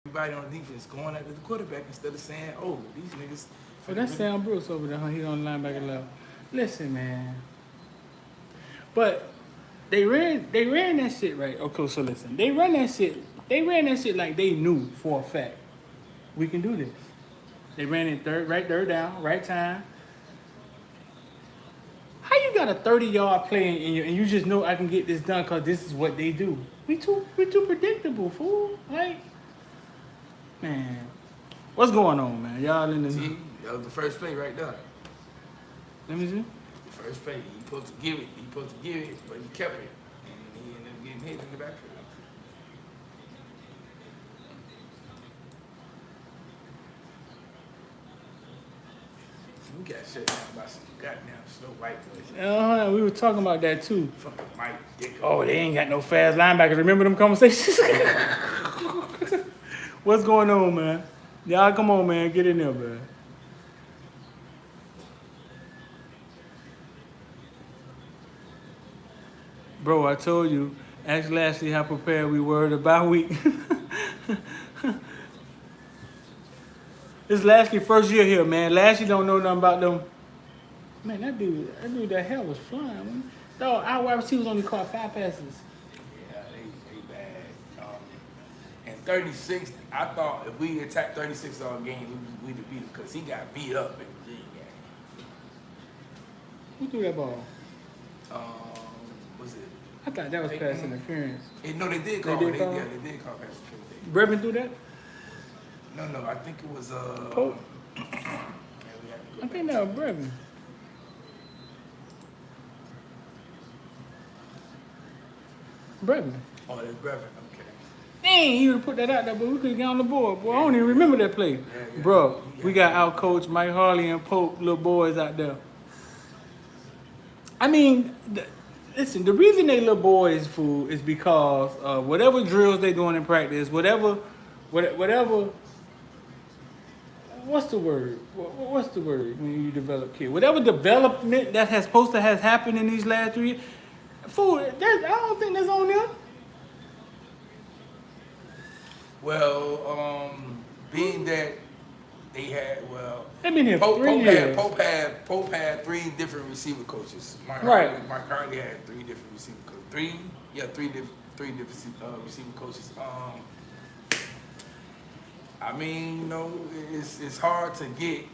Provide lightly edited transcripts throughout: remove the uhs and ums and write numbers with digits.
everybody on defense going after the quarterback instead of saying, "Oh, these niggas Oh, finna that's really." Sam Brooks over there. Huh? He's on the linebacker level. Listen, man. But they ran that shit right. Okay, so listen. They run that shit. They ran that shit like they knew for a fact we can do this. They ran it third down, right time. How you got a 30-yard play and you just know I can get this done because this is what they do? We too predictable, fool. Like, man, what's going on, man? Y'all in the See, that was the first play right there. let me see. The first play, he supposed to give it. He supposed to give it, but he kept it, and he ended up getting hit in the backfield. We got shut down by some goddamn slow white boys. We were talking about that too. Fucking Mike Dick. Oh, they ain't got no fast linebackers. Remember them conversations? What's going on, man? Y'all, come on, man. Get in there, man. Bro, I told you, ask Lashley how prepared we were the bye week. This Lashley first year here, man. Lashley don't know nothing about them. Man, that hell was flying. Man. Dog, our wide receivers only caught 5 passes. Yeah, they bad. And 36, I thought if we attacked 36 all game, we'd have beat him because he got beat up in the Virginia game. Who threw that ball? Was it? I thought that was pass interference. No, they did call. They did call? Yeah, they did call pass interference. Brevin threw that? No, I think it was Pope? Yeah, we had to go I think back. that was Brevin. Brevin. Oh, that's Brevin. Okay. Dang, he would have put that out there, but we couldn't get on the board. Boy, I don't even remember that play. Yeah. Bro, we got out coach Mike Harley and Pope, little boys out there. I mean, listen, the reason they little boys, fool, is because whatever drills they doing in practice, whatever, what's the word? What's the word when you develop kids? Whatever development that has supposed to have happened in these last 3 years, fool, I don't think that's on them. Well, being that they had They've been here Pope, 3 years. Pope had 3 different receiver coaches. Mike Harley had 3 different receiver coaches. Three different receiver coaches. I mean, it's hard to get.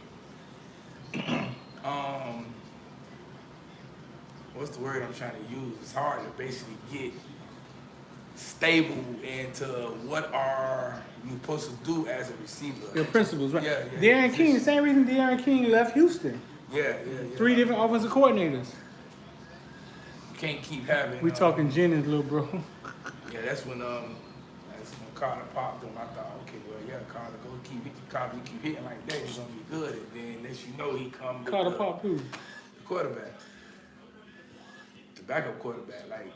What's the word I'm trying to use? It's hard to basically get stable into what are you supposed to do as a receiver. Your principles, right? Yeah. Darren King, the same reason Darren King left Houston. Yeah. 3 different offensive coordinators. You can't keep having. We talking Jennings, little bro. Yeah, that's when Carter popped him. I thought, okay, well, yeah, Carter keep hitting like that, he's gonna be good. And then next you know he come with Carter Pop who? the quarterback. The backup quarterback. Like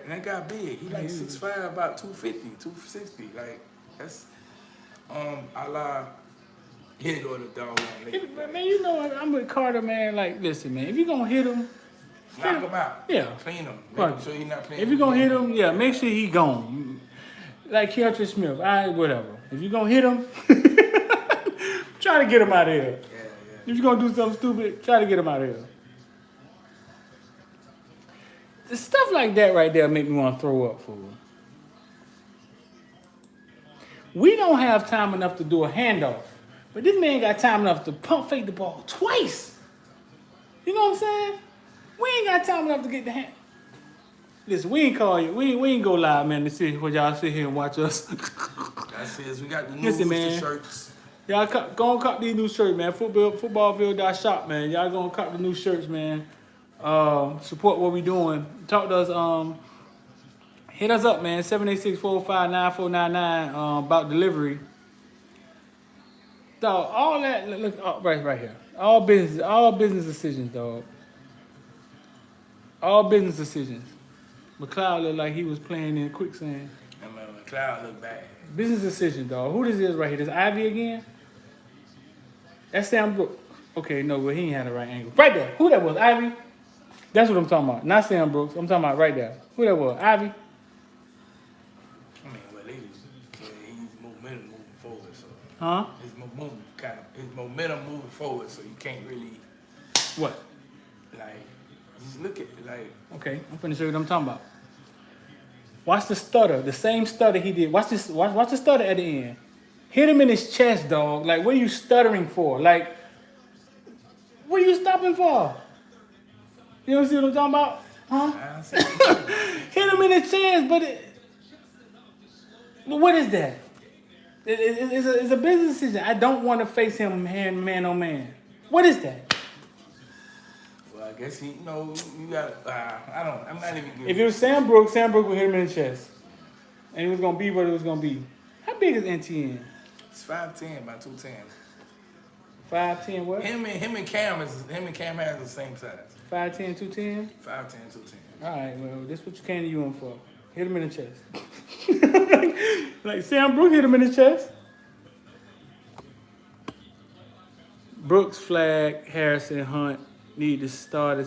that guy big. He like 6'5", about 250, 260. Like that's a la hit or the dog. Man, you know what? I'm with Carter, man. Like, listen, man. If you gonna hit him, knock him out. Yeah. Clean him. Right. Make sure he's not playing. if you gonna hit him, yeah, make sure he gone. Like Keontae Smith, whatever. If you gonna hit him, try to get him out of here. Yeah. If you gonna do something stupid, try to get him out of here. The stuff like that right there make me want to throw up, fool. We don't have time enough to do a handoff, but this man got time enough to pump fake the ball twice. You know what I'm saying? We ain't got time enough to get the hand. Listen, we ain't call you. We ain't go live, man, to see what y'all sit here and watch us. That's it. We got the new Listen, Rooster man. shirts. Y'all go and cop these new shirts, man. Footballville.shop, man. Y'all go and cop the new shirts, man. Support what we doing. Talk to us. Hit us up, man. 786-405-9499 about delivery. Dog, all that. Look, right here. All business decisions, dog. All business decisions. McLeod looked like he was playing in quicksand. And McLeod look bad. Business decision, dog. Who this is right here? This Ivy again? That's Sam Brooks. Okay, no, but he ain't had the right angle. Right there. Who that was? Ivy? That's what I'm talking about. Not Sam Brooks. I'm talking about right there. Who that was? Ivy? I mean, well, they just he's moving forward, so Huh? his momentum moving forward, so you can't really What? like just look at it like. Okay, I'm finna show you what I'm talking about. Watch the stutter, the same stutter he did. Watch this. Watch the stutter at the end. Hit him in his chest, dog. Like, what are you stuttering for? Like, what are you stopping for? You don't see what I'm talking about? Huh? Hit him in his chest, but what is that? It's a business decision. I don't want to face him man on man. What is that? Well, I guess you got. I'm not even. If it was Sam Brooks would hit him in the chest, and it was gonna be what it was gonna be. How big is NTN? It's 5'10" by 210. 5'10" what? Him and Cam has the same size. 5'10", 210? 5'10", 210. All right, well, this what you came to UN for. Hit him in the chest. like Sam Brooks hit him in the chest. Brooks, Flag, Harrison, Hunt need to start.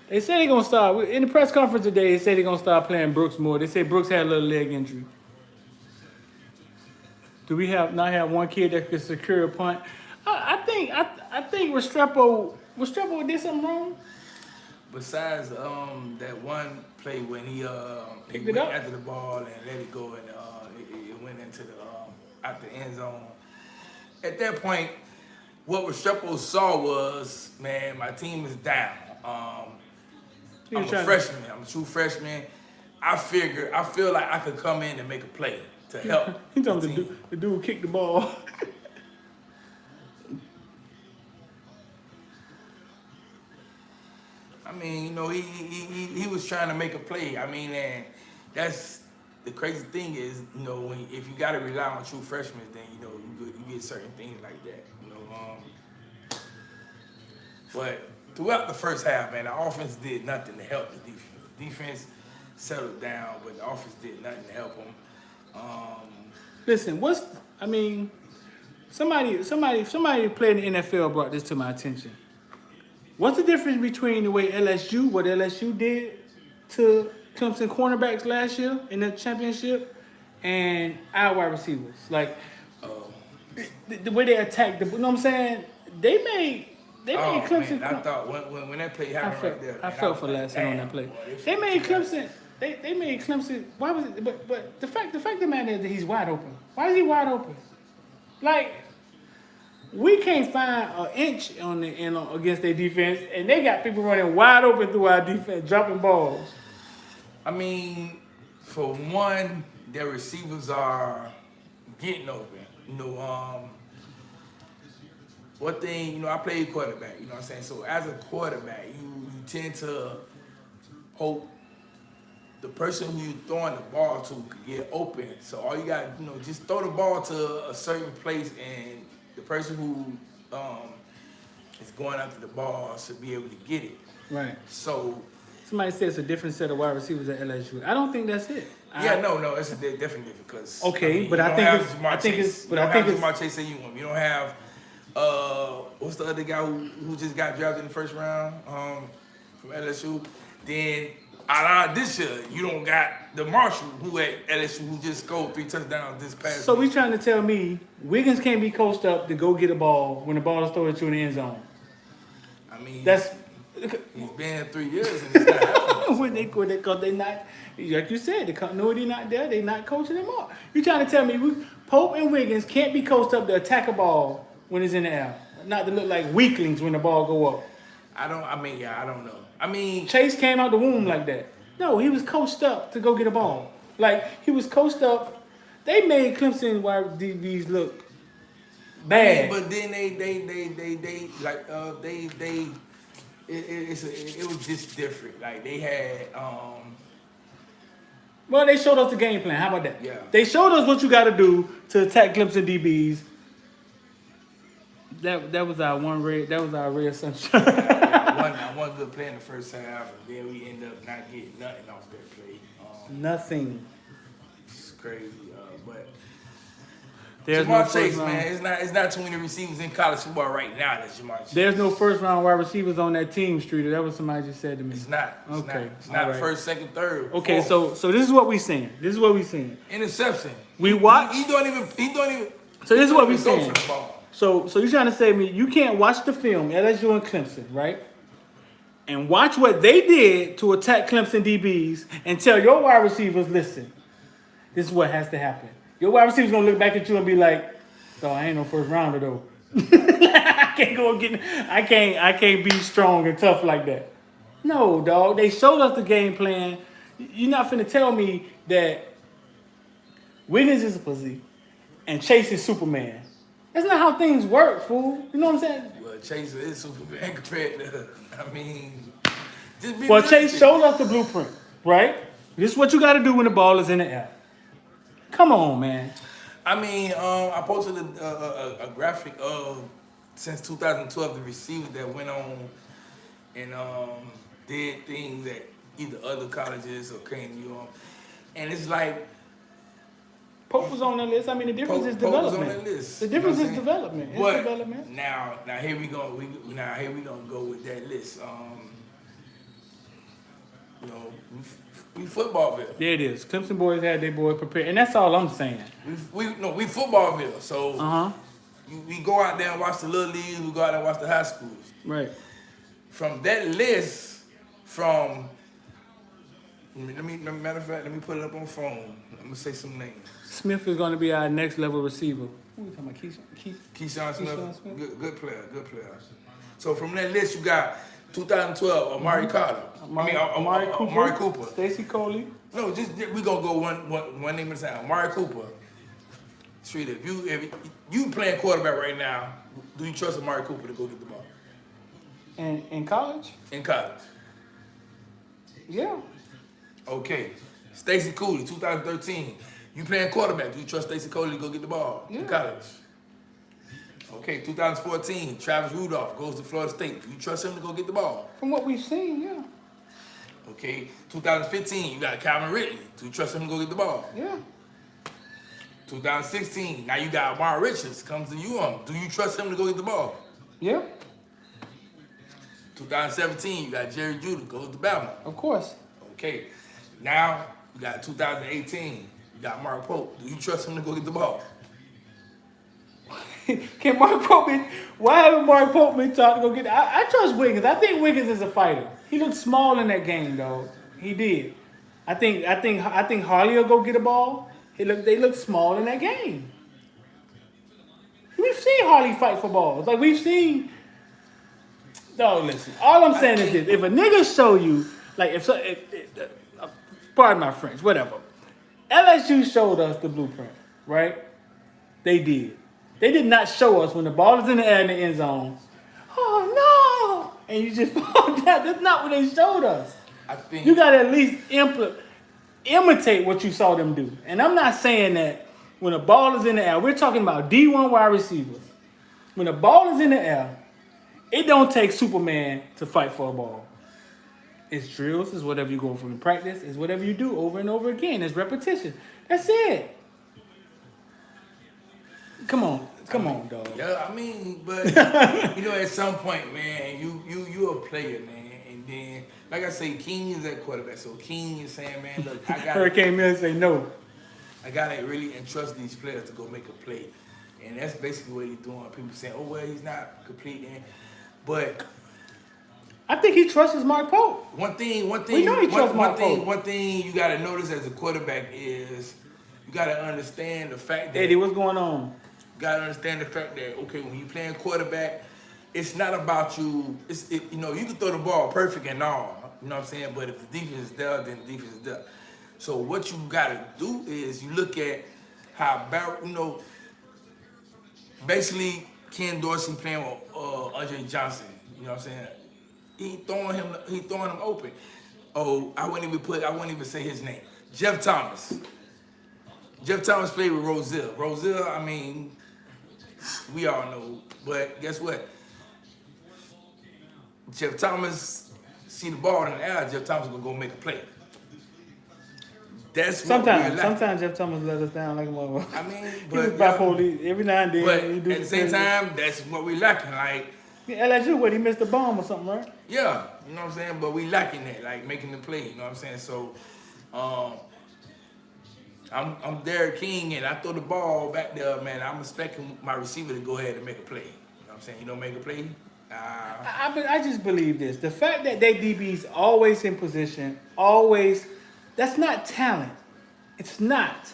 They say they're going to start. In the press conference today, they say they're going to start playing Brooks more. They say Brooks had a little leg injury. Do we not have one kid that can secure a punt? I think Restrepo did something wrong. Besides that one play when he Picked it went up after the ball and let it go and it went into the out the end zone. At that point, what Restrepo saw was, man, my team is down. I'm a freshman. I'm a true freshman. I feel like I could come in and make a play to help. He told the dude kicked the ball. I mean, he was trying to make a play. I mean, and that's the crazy thing is, if you got to rely on true freshmen, then you get certain things like that. But throughout the first half, man, the offense did nothing to help the defense. The defense settled down, but the offense did nothing to help them. Listen, somebody playing in the NFL brought this to my attention. What's the difference between the way what LSU did to Clemson cornerbacks last year in the championship and our wide receivers? Like, the way they attacked, you know what I'm saying? They made Clemson. Man, I thought when that play happened right there. I felt for last time on that play. Boy, they made Clemson. They made Clemson. Why was it? But the fact of the matter is that he's wide open. Why is he wide open? Like, we can't find an inch against their defense, and they got people running wide open through our defense, dropping balls. I mean, for one, their receivers are getting open. One thing, I played quarterback, you know what I'm saying? So as a quarterback, you tend to hope the person who you're throwing the ball to could get open. So all you got, just throw the ball to a certain place, and the person who is going after the ball should be able to get it. Right. So somebody said it's a different set of wide receivers at LSU. I don't think that's it. No, it's definitely different because I think it's Jamar Chase and you don't have what's the other guy who just got drafted in the first round from LSU. Then this year you don't got the Marshall who at LSU who just scored 3 touchdowns this past. So we trying to tell me Wiggins can't be coached up to go get a ball when the ball is thrown at you in the end zone. I mean, he's been here 3 years and it's not happening. Because they not, like you said, the continuity not there. They not coaching them up. You trying to tell me Pope and Wiggins can't be coached up to attack a ball when it's in the air, not to look like weaklings when the ball go up. I don't know. I mean, Chase came out the womb like that. No, he was coached up to go get a ball. Like, he was coached up. They made Clemson wide DBs look bad. But then it was just different. Like, they had well, they showed us the game plan. How about that? Yeah. They showed us what you got to do to attack Clemson DBs. That was our ray of sunshine. one good play in the first half, and then we end up not getting nothing off that play. Nothing. It's crazy, but there's Jamar no Chase, man. It's not too many receivers in college football right now. That's Jamar Chase. There's no first round wide receivers on that team, Streeter. That was somebody just said to me. It's not. It's not right. First, second, third. Okay, fourth. so this is what we saying. Interception. We watch. He don't even. So this is what we Go saying. for the ball. So you're trying to say to me, you can't watch the film, LSU and Clemson, right? And watch what they did to attack Clemson DBs and tell your wide receivers, listen, this is what has to happen. Your wide receivers gonna look back at you and be like, "Oh, I ain't no first rounder though. I can't go get. I can't be strong and tough like that." No, dog. They showed us the game plan. You're not finna tell me that Wiggins is a pussy and Chase is Superman. That's not how things work, fool. You know what I'm saying? Well, Chase is Superman compared to, I mean, just be Well, realistic. Chase showed us the blueprint, right? This is what you got to do when the ball is in the air. Come on, man. I mean, I posted a graphic of since 2012 the receivers that went on and did things at either other colleges or came to New York, and it's like Pope was on the list. I mean, the difference is Pope was development. on that list. The difference is development. It's But development. now here we go. Now here we gonna go with that list. You know, we Footballville. There it is. Clemson boys had their boys prepared, and that's all I'm saying. We Footballville. So we go out there and watch the little leagues. We go out there and watch the high schools. Right. From that list, matter of fact, let me put it up on phone. I'm gonna say some names. Smith is going to be our next level receiver. Who are we talking about? Keyshawn Smith, Keyshawn Smith? good player. So from that list, you got 2012 Amari Carter. Amari Cooper. Stacy Coley. No, just we gonna go one name at a time. Amari Cooper. Street, if you playing quarterback right now, do you trust Amari Cooper to go get the ball? And in college? In college. Yeah. Okay. Stacy Cooley, 2013. You playing quarterback. Do you trust Stacy Cooley to go get the ball in college? Okay, 2014. Travis Rudolph goes to Florida State. Do you trust him to go get the ball? From what we've seen, yeah. Okay, 2015. You got Calvin Ridley. Do you trust him to go get the ball? Yeah. 2016. Now you got Amari Richards comes to UM. Do you trust him to go get the ball? Yeah. 2017. You got Jerry Judy goes to Bama. Of course. Okay, now you got 2018. You got Mark Pope. Do you trust him to go get the ball? Can Mark Pope be, why haven't Mark Pope been taught to go get I trust Wiggins. I think Wiggins is a fighter. He looked small in that game, dog. He did. I think Harley will go get a ball. They look small in that game. We've seen Harley fight for balls. Like we've seen. No, listen. All I'm saying is this: if a nigga show you, like if pardon my French, whatever. LSU showed us the blueprint, right? They did. They did not show us when the ball is in the air in the end zone. Oh no! And you just fall down. That's not what they showed us. I think You got to at least imitate what you saw them do. And I'm not saying that when the ball is in the air, we're talking about D1 wide receivers. When the ball is in the air, it don't take Superman to fight for a ball. It's drills, it's whatever you go through in practice, it's whatever you do over and over again. It's repetition. That's it. Come on, dog. Yeah, I mean, but you know, at some point, man, you a player, man, and then like I say, King is at quarterback, so King is saying, man, look, I got Hurricane Mill say no. I gotta really entrust these players to go make a play, and that's basically what he's doing. People saying, oh well, he's not completing, but I think he trusts Mark Pope. One thing you gotta notice as a quarterback is you gotta understand the fact that Eddie, what's going on? you gotta understand the fact that okay, when you playing quarterback, it's not about you. You know, you can throw the ball perfect and all. You know what I'm saying? But if the defense is there, then the defense is there. So what you gotta do is you look at how basically Ken Dorsey playing with Andre Johnson. You know what I'm saying? He throwing him open. Oh, I wouldn't even say his name. Jeff Thomas. Jeff Thomas played with Rozelle. Rozelle, I mean, we all know. But guess what? Jeff Thomas see the ball in the air, Jeff Thomas gonna go make a play. That's what sometimes Jeff Thomas let us down like a motherfucker. I mean, He but was bipolar every now and then. but he do at the same time, that's what we lacking. Like, LSU, what, he missed a bomb or something, right? yeah, you know what I'm saying? But we lacking that, like making the play, you know what I'm saying? So, I'm Derek King, and I throw the ball back there, man. I'm expecting my receiver to go ahead and make a play. You know what I'm saying? You don't make a play. I just believe this. The fact that they DB's always in position, always, that's not talent. It's not.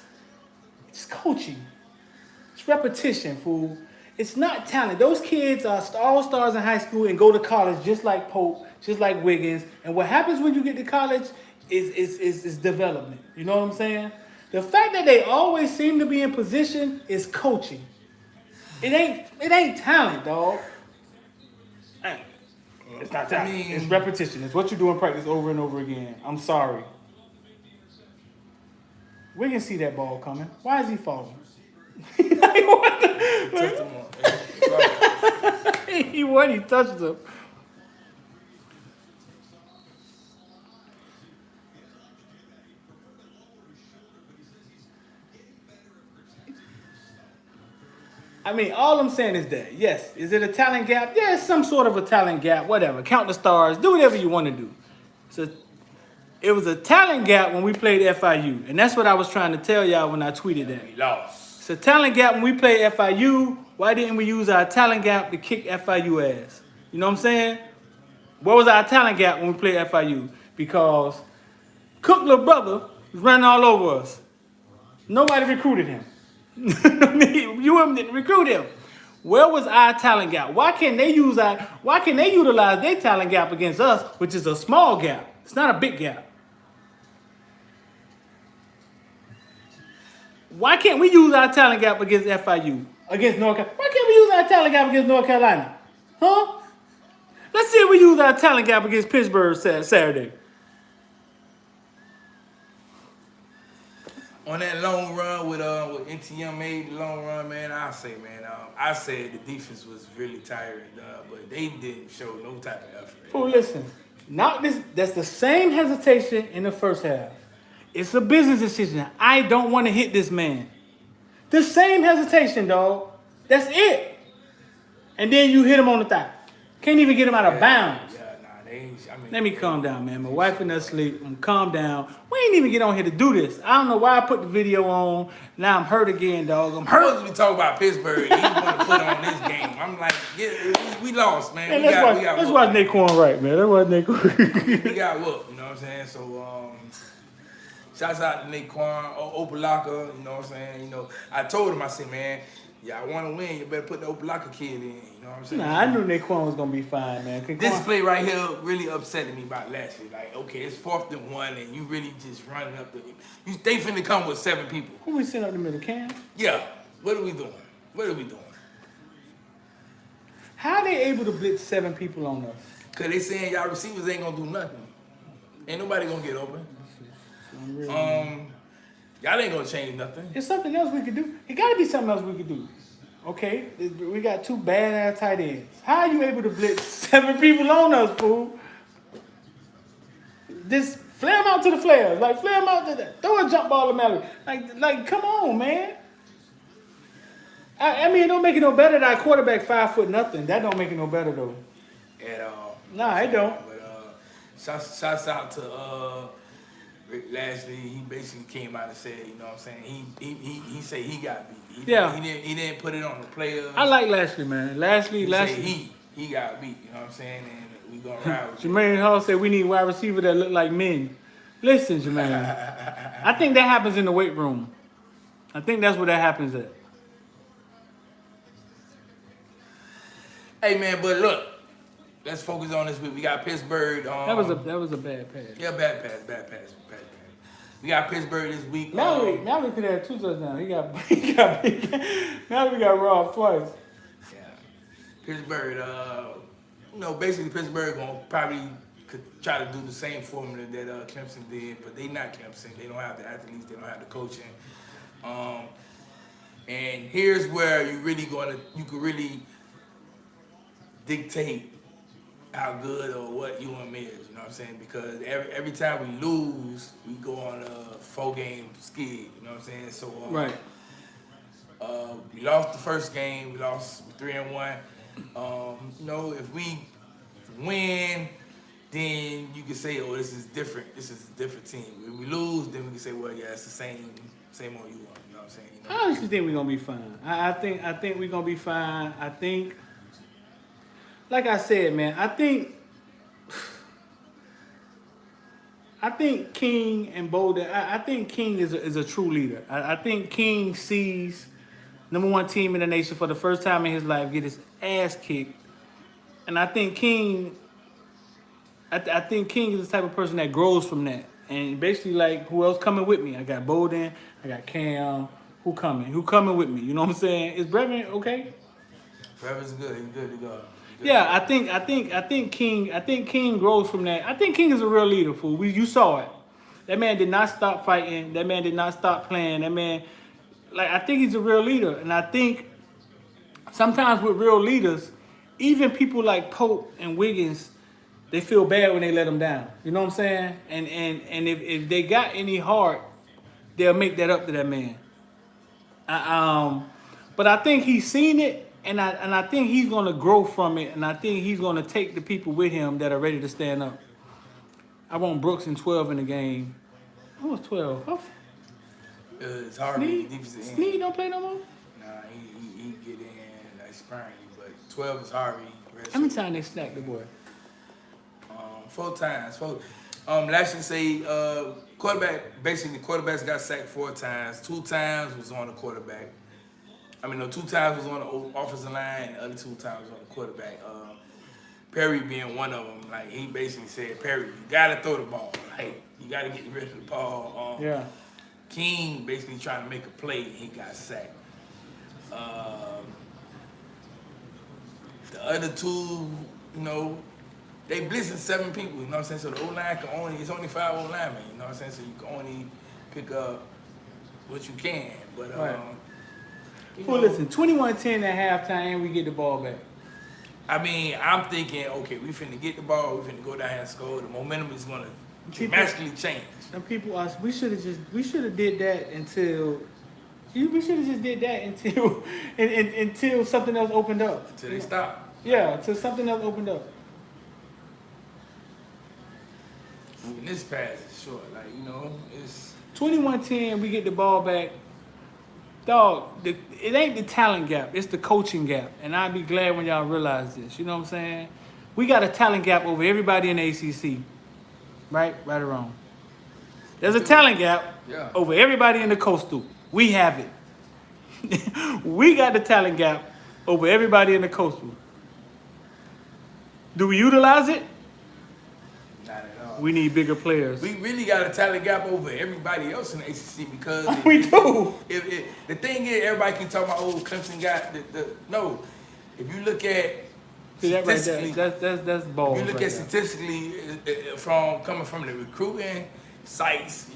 It's coaching. It's repetition, fool. It's not talent. Those kids are all stars in high school and go to college just like Pope, just like Wiggins. And what happens when you get to college is development. You know what I'm saying? The fact that they always seem to be in position is coaching. It ain't talent, dog. It's not talent. It's repetition. It's what you do in practice over and over again. I'm sorry. We can see that ball coming. Why is he falling? Touched him on. He touched him. I mean, all I'm saying is that, yes, is it a talent gap? Yeah, it's some sort of a talent gap, whatever. Count the stars, do whatever you want to do. So it was a talent gap when we played FIU. And that's what I was trying to tell y'all when I tweeted that. We lost. It's a talent gap when we played FIU. Why didn't we use our talent gap to kick FIU ass? You know what I'm saying? What was our talent gap when we played FIU? Because Cook little brother was running all over us. Nobody recruited him. UM didn't recruit him. Where was our talent gap? Why can't they utilize their talent gap against us, which is a small gap? It's not a big gap. Why can't we use our talent gap against FIU? Against North Carolina? Why can't we use our talent gap against North Carolina? Huh? Let's see if we use our talent gap against Pittsburgh Saturday. On that long run with NTM made the long run, man, I said the defense was really tired, but they didn't show no type of effort. Fool, listen. That's the same hesitation in the first half. It's a business decision. I don't want to hit this man. The same hesitation, dog. That's it. And then you hit him on the thigh. Can't even get him out of bounds. Let me calm down, man. My wife and us sleep. Calm down. We ain't even get on here to do this. I don't know why I put the video on. Now I'm hurt again, dog. I'm hurt. We're supposed to be talking about Pittsburgh. You want to put on this game. I'm like, we lost, man. Hey, let's watch Naquan Wright, man. Let's watch Naquan. We got whooped, you know what I'm saying? So, shouts out to Naquan, Opalaka, you know what I'm saying? You know, I told him, I said, man, y'all want to win, you better put the Opalaka kid in, you know what I'm saying? Nah, I knew Naquan was going to be fine, man. This play right here really upset me about last year. Like, okay, it's 4th and 1, and you really just running up they finna come with 7 people. Who we send up the middle, Cam? Yeah. What are we doing? How they able to blitz 7 people on us? Because they saying y'all receivers ain't going to do nothing. Ain't nobody going to get open. Y'all ain't gonna change nothing. It's something else we could do. It gotta be something else we could do. Okay? We got 2 bad-ass tight ends. How are you able to blitz 7 people on us, fool? Just flare them out to the flares. Like, flare them out to that. Throw a jump ball to Mallory. Like, come on, man. I mean, it don't make it no better that our quarterback 5 foot nothing. That don't make it no better, though. At all. Nah, it don't. But shouts out to Rick Lashley. He basically came out and said, you know what I'm saying? He said he got beat. He didn't put it on the players. I like Lashley, man. Lashley. He got beat. You know what I'm saying? And we gonna ride with Jermaine Hall said we need wide receiver that look like men. Listen, Jermaine. I think that happens in the weight room. I think that's where that happens at. Hey man, but look, let's focus on this week. We got Pittsburgh. That was a bad pass. Yeah, bad pass. We got Pittsburgh this week. Mallory could have 2 touchdowns. Mallory got robbed twice. Yeah, Pittsburgh. Basically Pittsburgh gonna probably could try to do the same formula that Clemson did, but they not Clemson. They don't have the athletes. They don't have the coaching. And here's where you could really dictate how good or what UM is, you know what I'm saying? Because every time we lose, we go on a 4-game skid, you know what I'm saying? So right. We lost the first game, we lost 3-1. If we win, then you can say, oh, this is different. This is a different team. When we lose, then we can say, well, yeah, it's the same Same on you, you know what I'm saying? You I know? honestly think we're gonna be fine. I think we're gonna be fine. I think, like I said, man, I think King and Bolden. I think King is a true leader. I think King sees #1 team in the nation for the first time in his life get his ass kicked, and I think King. I think King is the type of person that grows from that. And basically, like, who else coming with me? I got Bolden, I got Cam. Who coming? Who coming with me? You know what I'm saying? Is Brevin okay? Brevin's good. He's good to go. Good Yeah, to go. I think King grows from that. I think King is a real leader, fool. You saw it. That man did not stop fighting. That man did not stop playing. That man, like, I think he's a real leader. And I think sometimes with real leaders, even people like Pope and Wiggins, they feel bad when they let them down. You know what I'm saying? And if they got any heart, they'll make that up to that man. But I think he's seen it, and I think he's gonna grow from it, and I think he's gonna take the people with him that are ready to stand up. I want Brooks and 12 in the game. Who was 12? Oh, It's hard to be defensive end. Sneed don't play no more. Nah, he get in like sparingly, but 12 is Harvey. How many times they snacked the boy? 4 times. Last year say quarterback. Basically, the quarterbacks got sacked 4 times. 2 times was on the quarterback. I mean, no, 2 times was on the offensive line. And the other 2 times was on the quarterback. Perry being one of them. Like, he basically said, Perry, you gotta throw the ball. Like, you gotta get rid of the ball. Yeah. King basically trying to make a play. And he got sacked. The other 2, you know. They blitzing 7 people, you know what I'm saying? So the O-line it's only 5 O-linemen, you know what I'm saying? So you can only pick up what you can. But, Right. Well, Listen, 21-10 at halftime, we get the ball back. I mean, I'm thinking, okay, we finna get the ball, we finna go down here and score. The momentum is gonna dramatically change. Them people, we should have did that until until something else opened up. Until they stop. Yeah, until something else opened up. And this pass is short, like, you know, it's 21-10, we get the ball back. Dog, it ain't the talent gap, it's the coaching gap. And I'd be glad when y'all realize this. You know what I'm saying? We got a talent gap over everybody in the ACC. Right? Right or wrong? There's a talent gap over everybody in the Coastal. We have it. We got the talent gap over everybody in the Coastal. Do we utilize it? not at all. We need bigger players. We really got a talent gap over everybody else in the ACC because We do. The thing is, everybody can talk about Clemson got no. If you look at See that right statistically, there? That's balls. if you look right at there. statistically coming from the recruiting sites,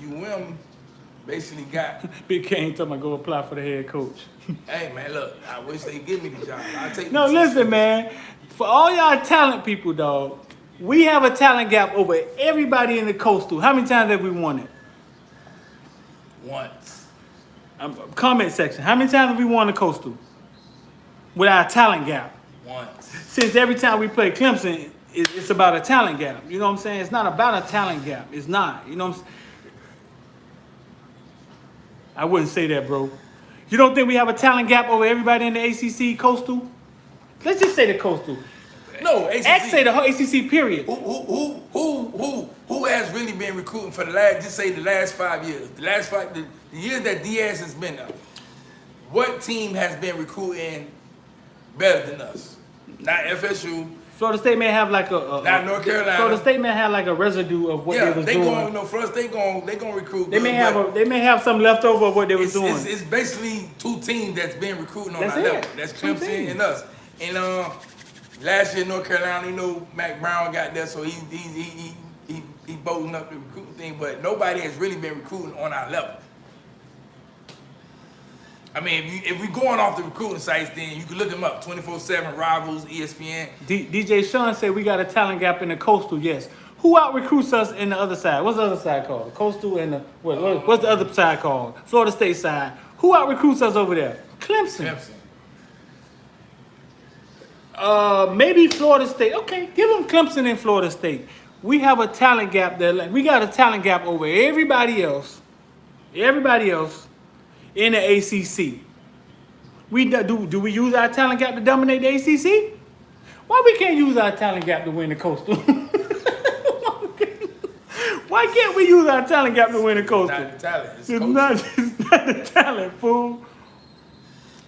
basically got. Big Kane talking about go apply for the head coach. Hey man, look, I wish they give me the job. I take. No, the listen, man. For all y'all talent people, dog, we have a talent gap over everybody in the Coastal. How many times have we won it? Once. Comment section. How many times have we won the Coastal? With our talent gap. Once. Since every time we play Clemson, it's about a talent gap. You know what I'm saying? It's not about a talent gap. It's not. You know what I'm saying? I wouldn't say that, bro. You don't think we have a talent gap over everybody in the ACC Coastal? Let's just say the Coastal. No, ACC. X say the whole ACC period. Who has really been recruiting for the last 5 years? The years that Diaz has been there. What team has been recruiting better than us? Not FSU. Florida State may have like Not North Carolina. Florida State may have like a residue of what they was doing. First they gonna recruit. They may have some leftover of what they was doing. It's basically 2 teams that's been recruiting on That's our it. level. That's 2 Clemson teams. and us. And last year North Carolina, Mac Brown got there, so he bolting up the recruiting thing. But nobody has really been recruiting on our level. I mean, if we going off the recruiting sites, then you can look them up. 24/7 Rivals, ESPN. DJ Sean said we got a talent gap in the Coastal. Yes. Who out recruits us in the other side? What's the other side called? The Coastal and what's the other side called? Florida State side. Who out recruits us over there? Clemson. Maybe Florida State. Okay, give them Clemson and Florida State. We have a talent gap there. We got a talent gap over everybody else. Everybody else. in the ACC. Do we use our talent gap to dominate the ACC? Why we can't use our talent gap to win the Coastal? Why can't we use our talent gap to win the Coastal? It's not the talent. It's It's not the talent, fool.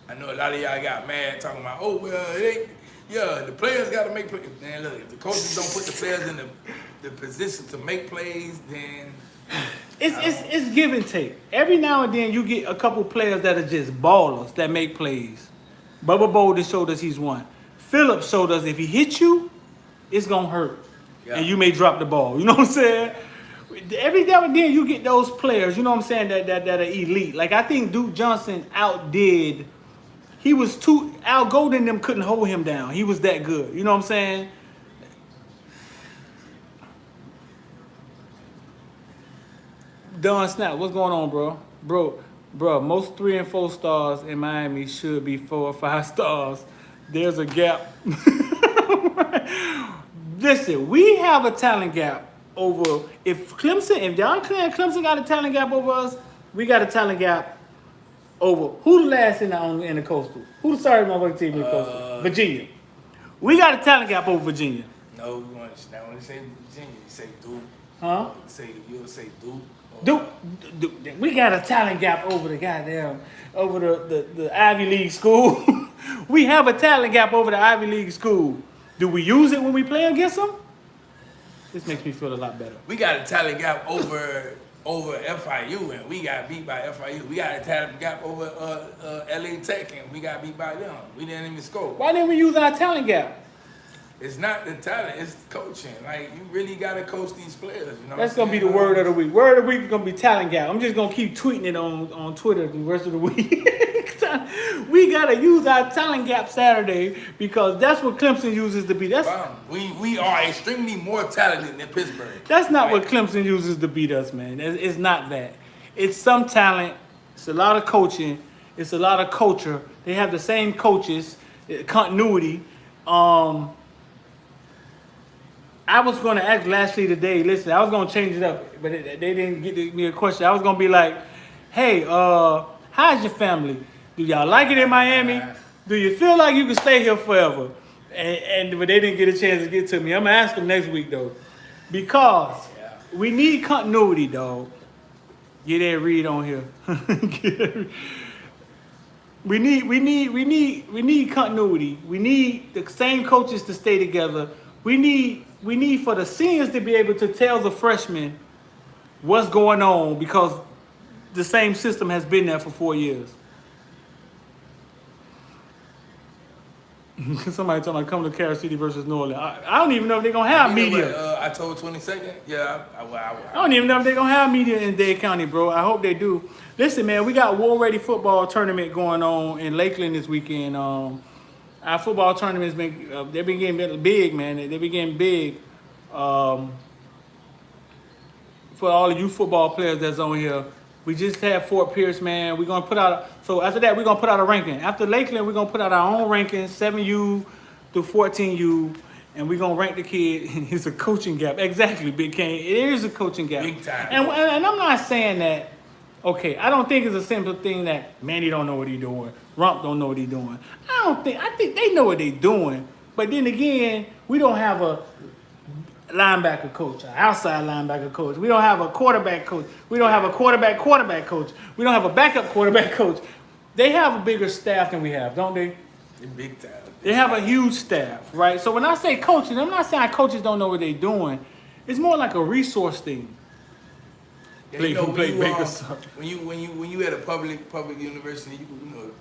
I know a lot of y'all got mad talking about, oh, well, it ain't. Yeah, the players got to make plays. Man, look, if the coaches don't put the players in the position to make plays, then it's give and take. Every now and then you get a couple players that are just ballers that make plays. Bubba Bolden showed us he's one. Phillips showed us if he hits you, it's gonna hurt, and you may drop the ball. You know what I'm saying? Every now and then you get those players. You know what I'm saying that are elite. Like I think Duke Johnson outdid. He was too. Al Golden and them couldn't hold him down. He was that good. You know what I'm saying? Don Snap, what's going on, bro? Bro, most 3 and 4 stars in Miami should be 4 or 5 stars. There's a gap. Listen, we have a talent gap over. If John Clemson got a talent gap over us, we got a talent gap over. Who the last in the Coastal? Who the starting motherfucking team in the Coastal? Virginia. We got a talent gap over Virginia. No, when you say Virginia, you say Duke. Huh? You'll say Duke. Duke. We got a talent gap over the Ivy League school. We have a talent gap over the Ivy League school. Do we use it when we play against them? This makes me feel a lot better. We got a talent gap over FIU, and we got beat by FIU. We got a talent gap over LA Tech, and we got beat by them. We didn't even score. Why didn't we use our talent gap? It's not the talent, it's the coaching. Like, you really got to coach these players, you know. That's going to be the word of the week. Word of the week is going to be talent gap. I'm just going to keep tweeting it on Twitter the rest of the week. We got to use our talent gap Saturday because that's what Clemson uses to beat us. We are extremely more talented than Pittsburgh. That's not what Clemson uses to beat us, man. It's not that. It's some talent. It's a lot of coaching. It's a lot of culture. They have the same coaches, continuity. I was going to ask Lashley today, listen, I was going to change it up, but they didn't get me a question. I was going to be like, hey, how's your family? Do y'all like it in Miami? Do you feel like you can stay here forever? But they didn't get a chance to get to me. I'm going to ask them next week, though, because we need continuity, dog. Get that read on here. We need continuity. We need the same coaches to stay together. We need for the seniors to be able to tell the freshmen what's going on because the same system has been there for 4 years. Somebody told me come to Carol City versus New Orleans. I don't even know if they're going to have media. October 22nd? Yeah. I don't even know if they're going to have media in Dade County, bro. I hope they do. Listen, man, we got War Ready football tournament going on in Lakeland this weekend. Our football tournament's they've been getting big, man. They've been getting big for all of you football players that's on here. We just had Fort Pierce, man. We're going to put out, so after that, we're going to put out a ranking. After Lakeland, we're going to put out our own ranking, 7U through 14U, and we're going to rank the kid. It's a coaching gap. Exactly, Big Kane. It is a coaching gap. Big time. And I'm not saying that, okay, I don't think it's a simple thing that Manny don't know what he's doing. Rump don't know what he's doing. I think they know what they're doing. But then again, we don't have a linebacker coach, an outside linebacker coach. We don't have a quarterback coach. We don't have a quarterback coach. We don't have a backup quarterback coach. They have a bigger staff than we have, don't they? They're big time. They have a huge staff, right? So when I say coaching, I'm not saying coaches don't know what they're doing. It's more like a resource thing. Yeah, you know, when you at a public university, you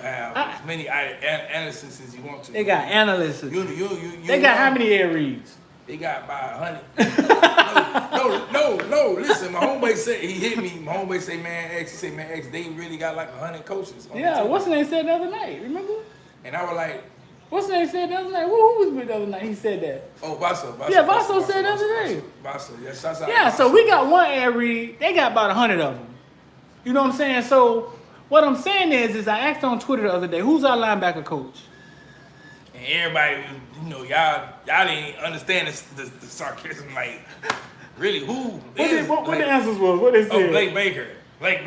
have as many analysts as you want to. They got analysts. They got how many air reads? They got about 100. No. Listen, my homeboy said he hit me. My homeboy say, man, X. They really got like 100 coaches. Yeah, what's the name said the other night? Remember? And I was like, what's the name said the other night? Who was with the other night? He said that. Oh, Vaso. Yeah, Vaso said the other day. Vaso, yeah, shouts out. Yeah, so we got one air read. They got about 100 of them. You know what I'm saying? So what I'm saying is I asked on Twitter the other day, who's our linebacker coach? And everybody, y'all didn't understand the sarcasm. Like, really, who? What the answers was? What they said? Oh, Blake Baker. Like,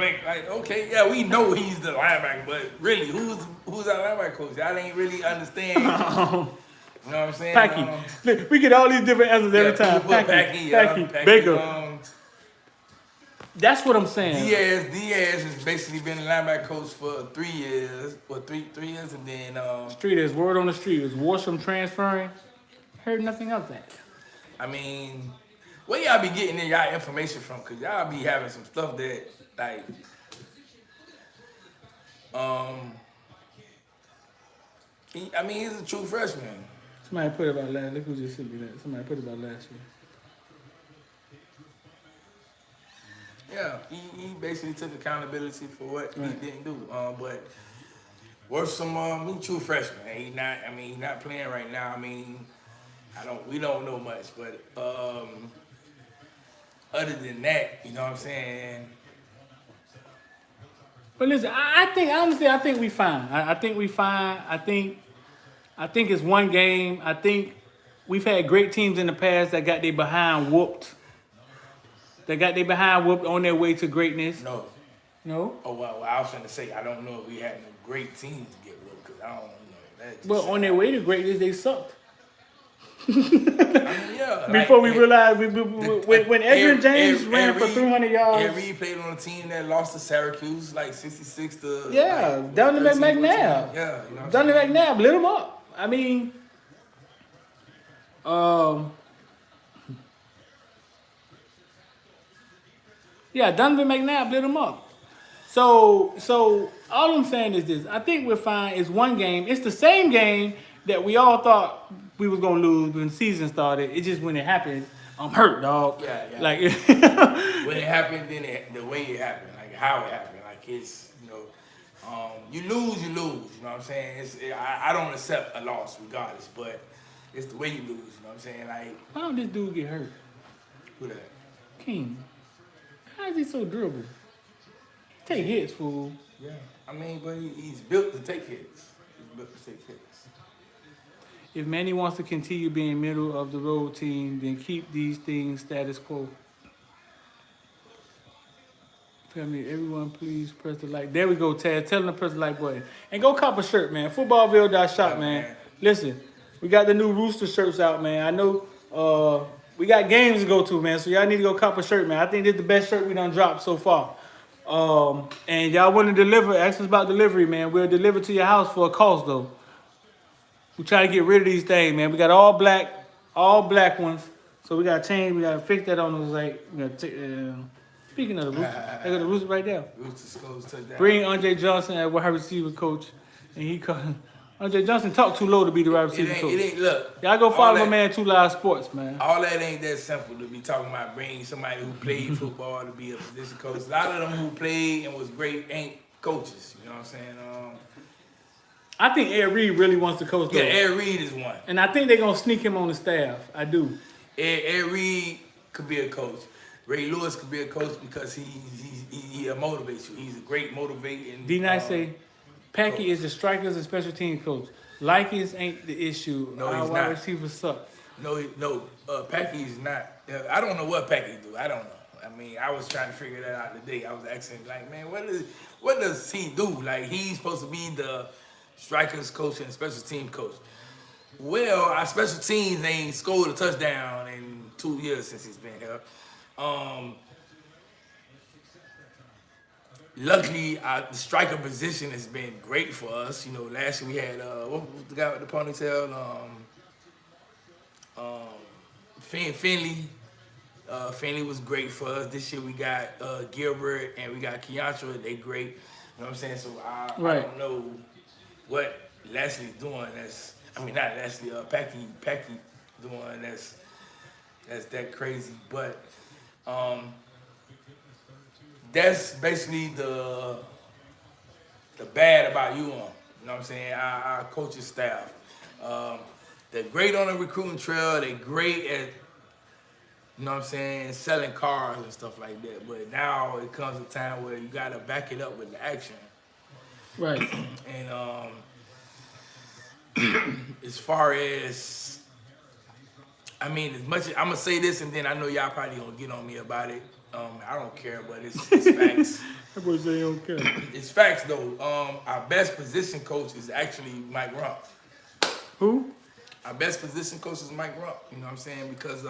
okay, yeah, we know he's the linebacker, but really, who's our linebacker coach? Y'all ain't really understand. You know what I'm saying? Packy. Look, we get all these different answers every time. People put Packy, Packy, Baker. That's what I'm saying. Diaz has basically been a linebacker coach for 3 years, or three years, and then Street is word on the street is Worsham transferring. Heard nothing of that. I mean, where y'all be getting in y'all information from? Cause y'all be having some stuff that like, he's a true freshman. Somebody put it about last. Look who just sent me that. Somebody put it about last year. Yeah, he basically took accountability for what he didn't do. But worth some he true freshman. He's not playing right now. We don't know much, but other than that, you know what I'm saying? But listen, I think we fine. I think we fine. I think it's one game. I think we've had great teams in the past that got their behind whooped. They got their behind whooped on their way to greatness. No. No? Oh, well, I was trying to say, I don't know if we had no great teams to get whooped, because I don't know. But on their way to greatness, they sucked. Yeah. Before we realized, when Edgerrin James ran for 300 yards. Ed Reed played on a team that lost to Syracuse, like 66 to... Yeah, Donovan McNabb. Yeah, you know Donovan McNabb lit him up. Yeah, Donovan McNabb lit him up. So all I'm saying is this. I think we're fine. It's one game. It's the same game that we all thought we was going to lose when the season started. It's just when it happened, I'm hurt, dog. Yeah. Like when it happened, then the way it happened, like how it happened. Like it's, you lose, you know what I'm saying? I don't accept a loss regardless, but it's the way you lose, you know what I'm saying? Like, why don't this dude get hurt? Who that? King. How is he so durable? He take hits, fool. Yeah. But he's built to take hits. If Manny wants to continue being middle of the road team, then keep these things status quo. Tell me, everyone, please press the like. There we go, Taz. Tell them to press the like button. And go cop a shirt, man. Footballville.shop, man. Listen, we got the new Rooster shirts out, man. I know we got games to go to, man. So y'all need to go cop a shirt, man. I think this is the best shirt we done dropped so far. And y'all want to deliver, ask us about delivery, man. We'll deliver to your house for a cost, though. We try to get rid of these things, man. We got all black ones. So we got to change, we got to fix that on those, like, we got to take, speaking of the Rooster, I got the Rooster right there. Rooster scores touchdown. Bring Andre Johnson as wide receiver coach. And he called, Andre Johnson talked too low to be the wide receiver coach. Look. Y'all go follow my man, 2 Live Sports, man. All that ain't that simple to be talking about bringing somebody who played football to be a position coach. A lot of them who played and was great ain't coaches, you know what I'm saying? I think Ed Reed really wants to coach, though. Yeah, Ed Reed is one. And I think they're going to sneak him on the staff. I do. Ed Reed could be a coach. Ray Lewis could be a coach because he motivates you. He's a great motivating. D-Nice say, Packy is the strikers and special team coach. Likings ain't the issue. No, he's wide not. receivers suck. No, Packy's not. I don't know what Packy do. I don't know. I was trying to figure that out today. I was asking, like, man, what does he do? Like, he's supposed to be the strikers coach and special team coach. Well, our special teams ain't scored a touchdown in 2 years since he's been here. Luckily, the striker position has been great for us. Last year we had what was the guy with the ponytail? Finley. Finley was great for us. This year we got Gilbert and we got Keontra. They great. You know what I'm saying? So I don't know what Leslie's doing. Not Leslie. Packy doing that's that crazy. But that's basically the bad about you know what I'm saying? Our coaching staff. They're great on the recruiting trail. They're great at, you know what I'm saying, selling cars and stuff like that. But now it comes a time where you gotta back it up with the action. Right. And as far as much as I'm gonna say this, and then I know y'all probably gonna get on me about it. I don't care, but it's facts. That boy say he don't care. It's facts though. Our best position coach is actually Mike Rump. Who? Our best position coach is Mike Rump. You know what I'm saying? Because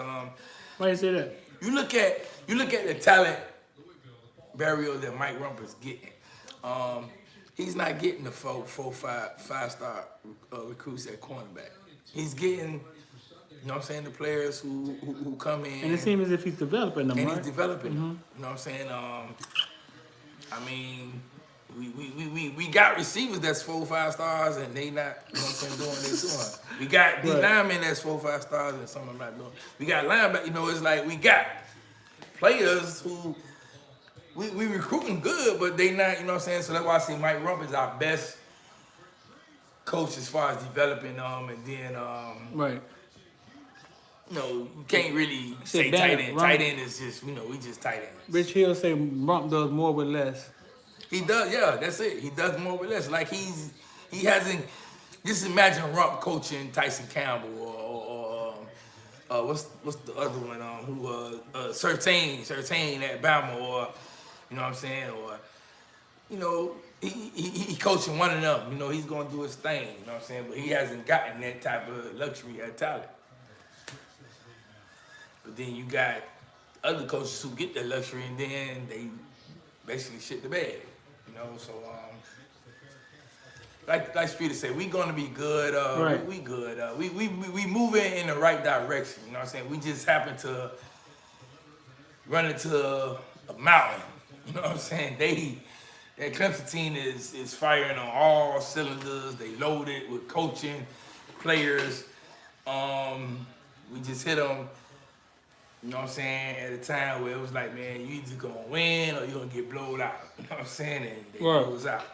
Why you say that? you look at the talent burial that Mike Rump is getting. He's not getting the five-star recruits at cornerback. He's getting, you know what I'm saying, the players who come in. And it seems as if he's developing them, and right? he's developing them. You know what I'm saying? I mean, we got receivers that's 4-5 stars and they not, you know what I'm saying, doing what they're doing. We got D linemen that's 4-5 stars and some of them not doing. We got linebackers, you know, it's like we got players who we recruiting good, but they not, you know what I'm saying? So that's why I say Mike Rump is our best coach as far as developing and then Right. you know, you can't really say Banner, tight end. Rump. Tight end is just, you know, we just tight ends. Rich Hill say Rump does more with less. He does, yeah, that's it. He does more with less. Like he hasn't. Just imagine Rump coaching Tyson Campbell or what's the other one who Surtain at Bama, or you know what I'm saying, or you know he coaching one of them. You know he's gonna do his thing. You know what I'm saying, but he hasn't gotten that type of luxury or talent. But then you got other coaches who get that luxury and then they basically shit the bed. You know, so like Streeter said, we gonna be good. Right. We good. We moving in the right direction. You know what I'm saying? We just happen to run into a mountain. You know what I'm saying? That Clemson team is firing on all cylinders. They loaded with coaching, players. We just hit them. You know what I'm saying? At a time where it was like, man, you either gonna win or you're gonna get blowed out. You know what I'm saying? And they blow us out.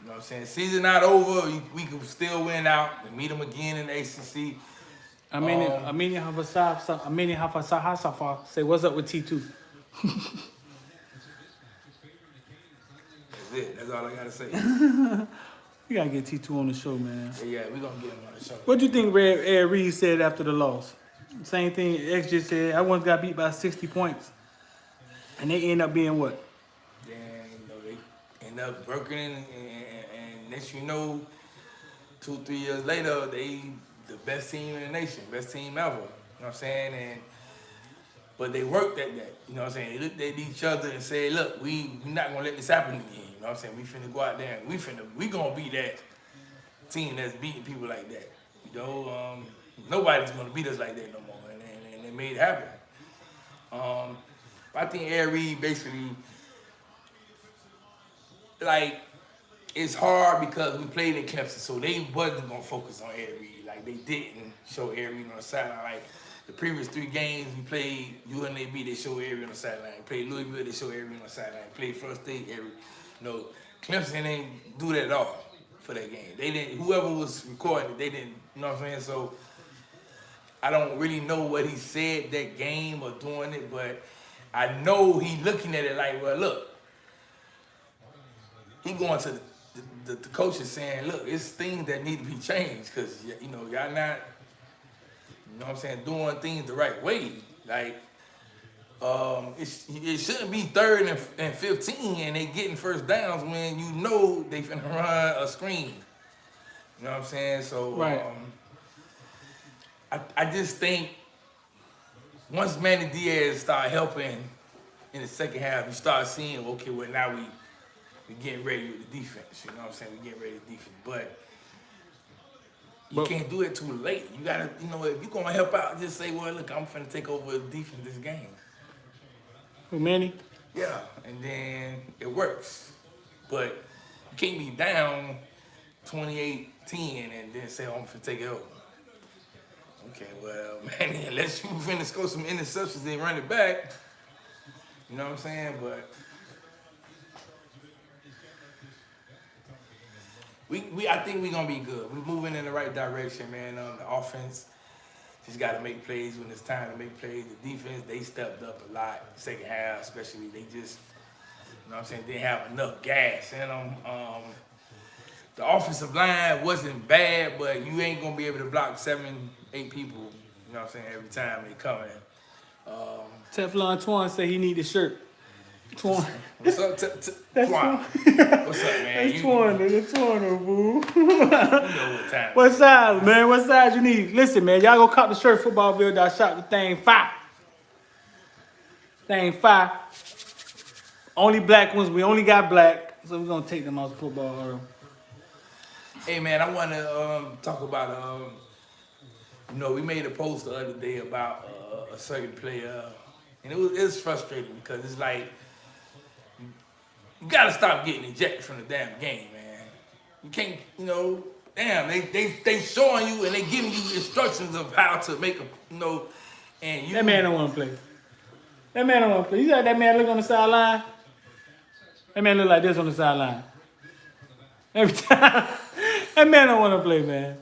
You know what I'm saying? Season not over. We can still win out and meet them again in the ACC. Amini Hafasafa say, what's up with T2? That's it. That's all I gotta say. You gotta get T2 on the show, man. Yeah, we gonna get him on the show. What do you think Ed Reed said after the loss? Same thing X just said. I once got beat by 60 points. And they end up being what? Then, you know, they end up broken and next you know, 2-3 years later, they the best team in the nation, best team ever. You know what I'm saying? But they worked at that. You know what I'm saying? They looked at each other and said, look, we're not gonna let this happen again. You know what I'm saying? We finna go out there and we gonna be that team that's beating people like that. You know, nobody's gonna beat us like that no more. And they made it happen. I think Ed Reed basically, like, it's hard because we played in Clemson, so they wasn't gonna focus on Ed Reed. Like, they didn't show Ed Reed on the sideline. Like, the previous 3 games we played UNLV, they showed Ed Reed on the sideline. Played Louisville, they showed Ed Reed on the sideline. Played Florida State, Ed Reed. No, Clemson didn't do that at all for that game. They didn't. Whoever was recording it, they didn't. You know what I'm saying? So I don't really know what he said that game or doing it, but I know he looking at it like, well, look, he going to the coaches saying, look, it's things that need to be changed because you know y'all not. You know what I'm saying? Doing things the right way. Like, it shouldn't be 3rd and 15 and they getting first downs when you know they finna run a screen. You know what I'm saying? So, right. I just think once Manny Diaz start helping in the second half, you start seeing, okay, well, now we getting ready with the defense. You know what I'm saying? We getting ready with the defense. But you can't do it too late. You gotta, you know, if you're gonna help out, just say, well, look, I'm finna take over the defense this game. Who, Manny? Yeah, and then it works. But you can't be down 28-10 and then say, oh, I'm finna take it over. Okay, well, man, unless you finna score some interceptions and run it back, you know what I'm saying? But I think we're gonna be good. We're moving in the right direction, man. The offense just gotta make plays when it's time to make plays. The defense, they stepped up a lot. Second half, especially, they just, you know what I'm saying, didn't have enough gas in them. The offensive line wasn't bad, but you ain't gonna be able to block 7-8 people, you know what I'm saying, every time they come in. Teflon Twan say he need a shirt. Twan. What's up, That's Twan? Twan. What's up, man? That's Twan, nigga. Twan, fool. You know what time. What size, man? What size you need? Listen, man, y'all go cop the shirt, Footballville.shop. The thing fire. Thing fire. Only black ones. We only got black, so we're gonna take them out the football. Hey, man, I want to talk about, we made a post the other day about a certain player, and it was frustrating because it's like, you got to stop getting ejected from the damn game, man. You can't, damn, they showing you and they giving you instructions of how to make a, and you. That man don't want to play. That man don't want to play. You got that man look on the sideline? That man look like this on the sideline. Every time. That man don't want to play, man.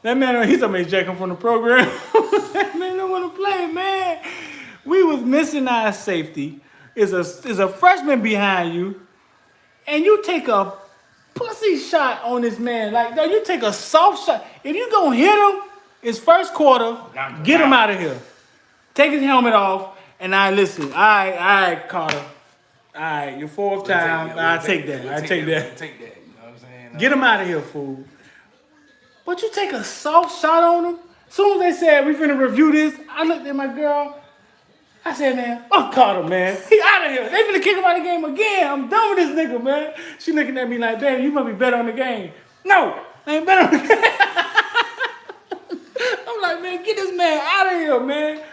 That man, he's talking about ejecting from the program. That man don't want to play, man. We was missing our safety. Is a freshman behind you, and you take a pussy shot on this man. Like, no, you take a soft shot. If you gonna hit him, it's first quarter. Get him out of here. Take his helmet off, and listen. All right, Carter. All right, your fourth time. I take that. I take that. Take that. You know what I'm saying? Get him out of here, fool. But you take a soft shot on him. As soon as they said we finna review this, I looked at my girl. I said, man, fuck Carter, man. He out of here. They finna kick him out of the game again. I'm done with this nigga, man. She looking at me like, baby, you must be better on the game. No, I ain't better on the game. I'm like, man, get this man out of here, man.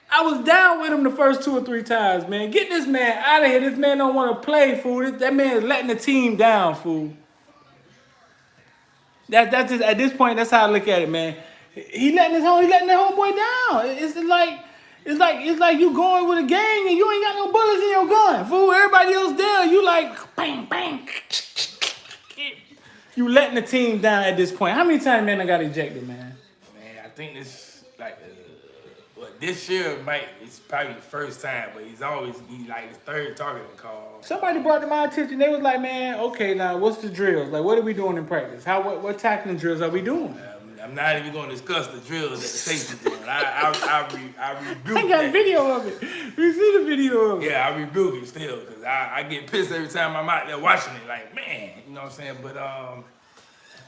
I was down with him the first 2 or 3 times, man. Get this man out of here. This man don't want to play, fool. That man is letting the team down, fool. That's just, at this point, that's how I look at it, man. He letting the homeboy down. It's like you going with a gang and you ain't got no bullets in your gun, fool. Everybody else there, you like bang bang. You letting the team down at this point. How many times, man, I got ejected, man? Man, I think this this year it's probably the first time, but he's like the third targeting call. Somebody brought to my attention. They was like, man, okay, now what's the drills? Like, what are we doing in practice? What tackling drills are we doing? I'm not even going to discuss the drills that the safety doing. I rebuke I got that. video of it. We see the video of it. Yeah, I rebuke it still because I get pissed every time I'm out there watching it. Like, man, you know what I'm saying? But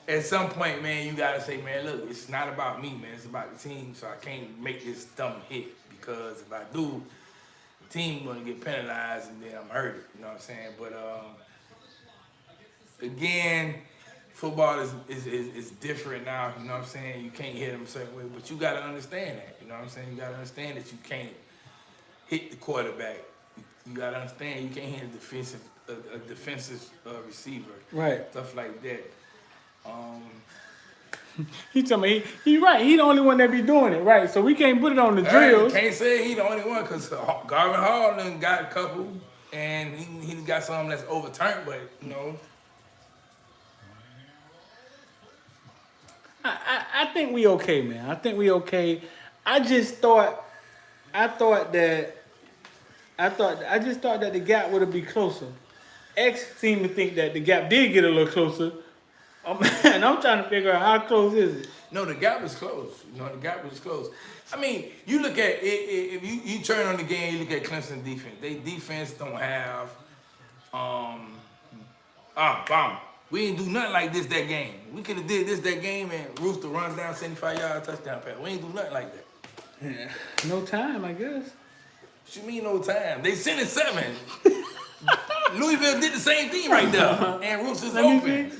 at some point, man, you got to say, man, look, it's not about me, man. It's about the team, so I can't make this dumb hit because if I do, the team going to get penalized and then I'm hurt. You know what I'm saying? But again, football is different now, you know what I'm saying? You can't hit them a certain way, but you got to understand that, you know what I'm saying? You got to understand that you can't hit the quarterback. You got to understand you can't hit a defensive receiver. Right. Stuff like that. He told me he right. He the only one that be doing it, right? So we can't put it on the drills. Can't say he the only one because Garvin Hall done got a couple, and he got some that's overturned, but you know. I think we okay, man. I think we okay. I just thought that the gap would have been closer. X seemed to think that the gap did get a little closer. And I'm trying to figure out how close is it. No, the gap was close. You know, the gap was close. I mean, you look at it, if you turn on the game, you look at Clemson defense. They defense don't have bomb. We ain't do nothing like this that game. We could have did this that game and Rooster runs down 75-yard touchdown pass. We ain't do nothing like that. Yeah. No time, I guess. What you mean no time? They sent it 7. Louisville did the same thing right there. And Rooster's open.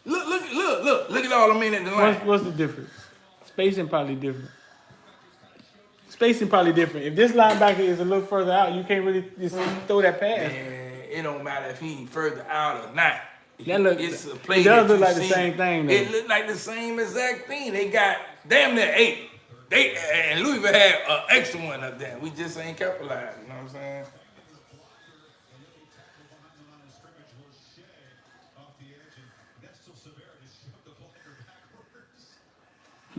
Look at all the men at the line. What's the difference? Spacing probably different. If this linebacker is a little further out, you can't really just throw that pass. Man, it don't matter if he further out or not. It's a play. It does look like the same thing, though. It looked like the same exact thing. They got damn near 8. And Louisville had an extra one up there. We just ain't capitalized. You know what I'm saying?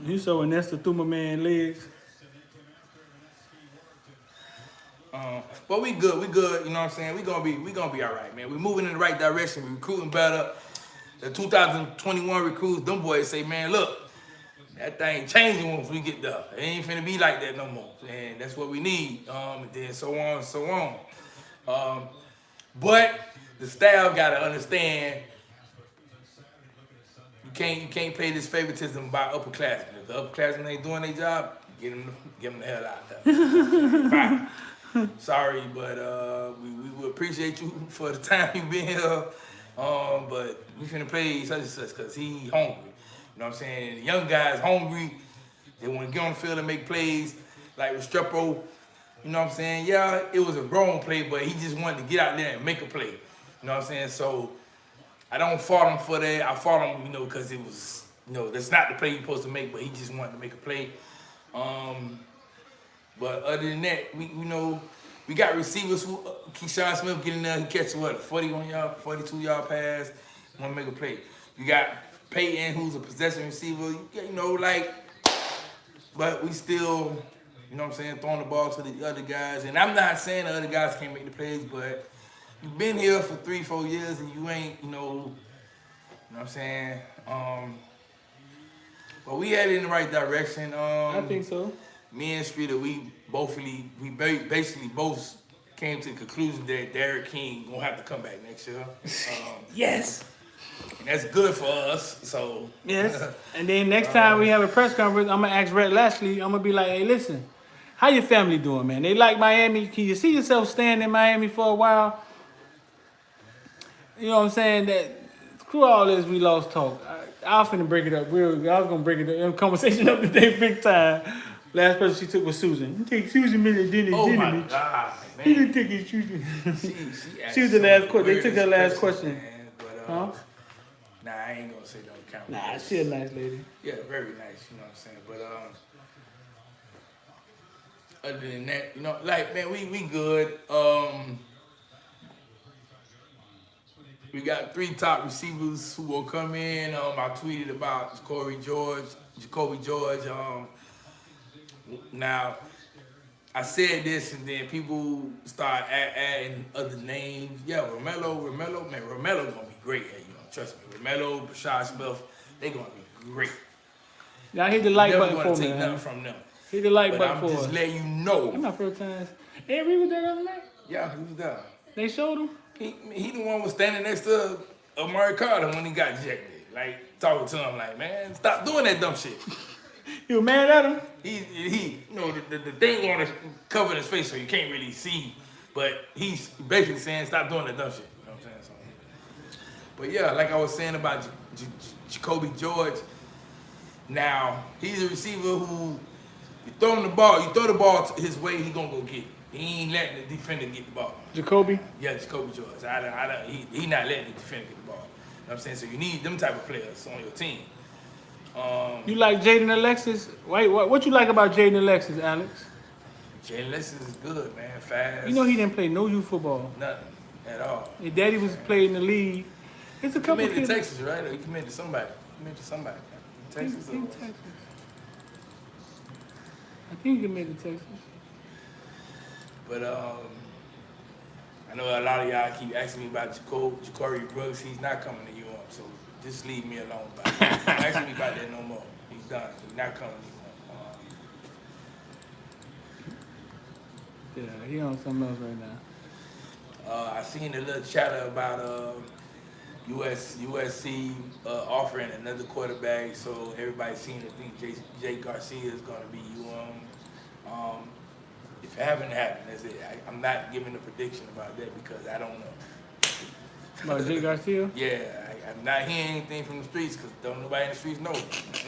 You saw when Nestor threw my man legs. But we good, you know what I'm saying? We gonna be all right, man. We moving in the right direction. We recruiting better. The 2021 recruits, them boys say, man, look, That thing changing once we get there. It ain't finna be like that no more. And that's what we need. And then so on and so on. But the staff gotta understand you can't play this favoritism by upperclassmen. If the upperclassmen ain't doing their job, get them the hell out there. Bye. Sorry, but we would appreciate you for the time you been here. But we finna play such and such because he hungry. You know what I'm saying? The young guys hungry. They want to get on the field and make plays. Like with Strepo, you know what I'm saying? Yeah, it was a wrong play, but he just wanted to get out there and make a play. You know what I'm saying? So I don't fault him for that. I fault him, because it was, that's not the play you're supposed to make, but he just wanted to make a play. But other than that, we got receivers who, Keyshawn Smith getting there, he catches what, a 41-yard, 42-yard pass, want to make a play. You got Peyton, who's a possession receiver, but we still, throwing the ball to the other guys. And I'm not saying the other guys can't make the plays, but you've been here for 3-4 years and you ain't, you know what I'm saying? But we headed in the right direction. I think so. Me and Streeter, we basically both came to the conclusion that Derek King gonna have to come back next year. Yes. And that's good for us. So yes. And then next time we have a press conference, I'm gonna ask Rhett Lashley. I'm gonna be like, hey, listen, how your family doing, man? They like Miami. Can you see yourself staying in Miami for a while? You know what I'm saying? That screw all this we lost talk. I was finna break it up. I was gonna break it up. Conversation up today, big time. Last person she took was Susan. You take Susan minute dinner. Oh my God, man. He didn't take his Susan. She was the last question. They took her last question. Man, but, huh? Nah, I ain't gonna say no count. Nah, she a nice lady. Yeah, very nice. You know what I'm saying? But other than that, man, we good. We got 3 top receivers who will come in. I tweeted about Jacoby George. Now, I said this, and then people start adding other names. Yeah, Romello, man, Romello gonna be great at trust me. Romello, Brashad Smith, they gonna be great. Y'all hit the like button for me. Never me, gonna take nothing from them. Hit the like but button I'm for us. I'm just letting you know. I'm not first time. Hey, we was there the other night? Yeah, he was there. They showed him? He the one was standing next to Amari Carter when he got ejected. Like, talking to him like, man, stop doing that dumb shit. You mad at him? He the thing on his covered his face so you can't really see, but he's basically saying stop doing that dumb shit. You know what I'm saying? So, but yeah, like I was saying about Jacoby George, now he's a receiver who you throw the ball his way, he gonna go get it. He ain't letting the defender get the ball. Jacoby? Yeah, Jacoby George. He not letting the defender get the ball. You know what I'm saying? So you need them type of players on your team. You like Jaden Alexis? Wait, what you like about Jaden Alexis, Alex? Jaden Alexis is good, man. Fast. You know he didn't play no youth football. Nothing at all. His daddy was playing in the league. It's a couple He committed kids. to Texas, right? Or he committed to somebody. Texas. I think he committed to Texas. But I know a lot of y'all keep asking me about Ja'Cory Brooks. He's not coming to UM, so just leave me alone about it. Don't ask me about that no more. He's done. He's not coming to UM. Yeah, he on something else right now. I seen a little chatter about USC offering another quarterback, so everybody's seen it. I think Jay Garcia is going to be UM. If it haven't happened, that's it. I'm not giving a prediction about that because I don't know. About Jay Garcia? Yeah, I'm not hearing anything from the streets because don't nobody in the streets know.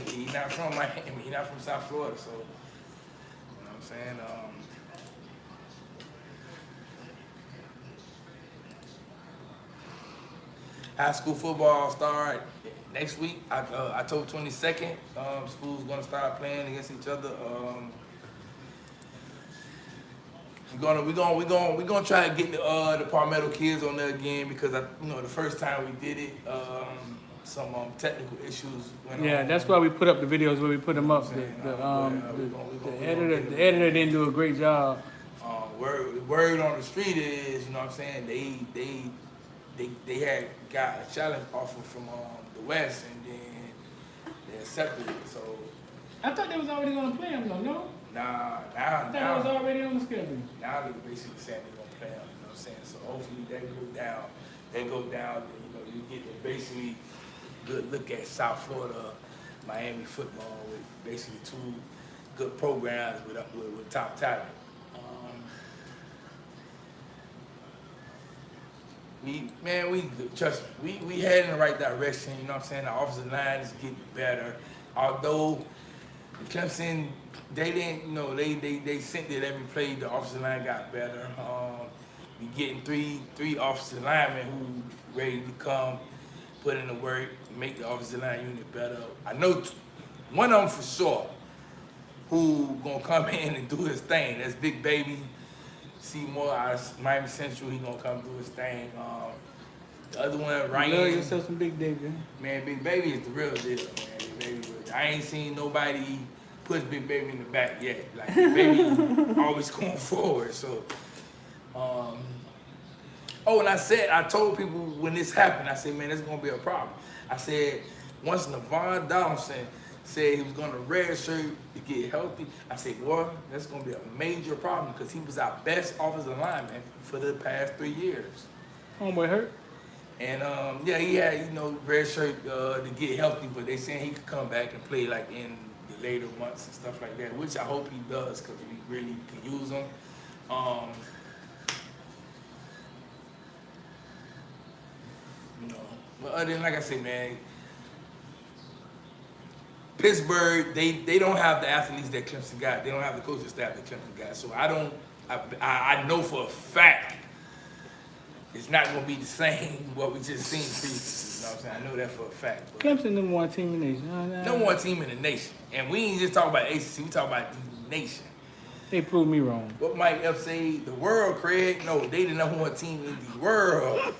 He's not from Miami. He's not from South Florida, so you know what I'm saying. High school football start next week. October 22nd. Schools gonna start playing against each other. We're gonna try to get the Palmetto kids on there again because the first time we did it, some technical issues went on. Yeah, that's why we put up the videos where we put them up. The editor didn't do a great job. Word on the street is, you know what I'm saying, they had got a challenge offer from the West and then they accepted it. So I thought they was already gonna play him though. No, Nah, I thought it was already on the schedule. now they basically saying they're gonna play him. You know what I'm saying? So hopefully they go down. They go down. And, you get basically good look at South Florida, Miami football with basically two good programs with top talent. We trust me, we head in the right direction. You know what I'm saying? The offensive line is getting better. Although Clemson, they didn't, they sent it every play. The offensive line got better. We getting three offensive linemen who ready to come, put in the work, make the offensive line unit better. I know one of them for sure who gonna come in and do his thing. That's Big Baby. Seymour out of Miami Central, he gonna come do his thing. The other one, Ryan. Love yourself some Big Baby. Man, Big Baby is the real deal, man. Big Baby, I ain't seen nobody put Big Baby in the back yet. Like Big Baby always going forward. So, and I told people when this happened, I said, man, it's gonna be a problem. I said, once Navon Donaldson said he was gonna redshirt to get healthy, I said, boy, that's gonna be a major problem because he was our best offensive lineman for the past 3 years. Homeboy hurt. And he had redshirt to get healthy, but they saying he could come back and play like in the later months and stuff like that, which I hope he does because we really can use him. But other than, like I said, man, Pittsburgh, they don't have the athletes that Clemson got. They don't have the coaching staff that Clemson got. So I know for a fact it's not going to be the same what we just seen previously. You know what I'm saying? I know that for a fact. But Clemson number one team in the nation. Number one team in the nation. And we ain't just talking about ACC, we talk about the nation. They proved me wrong. What Mike F say, the world, Craig? No, they the number one team in the world.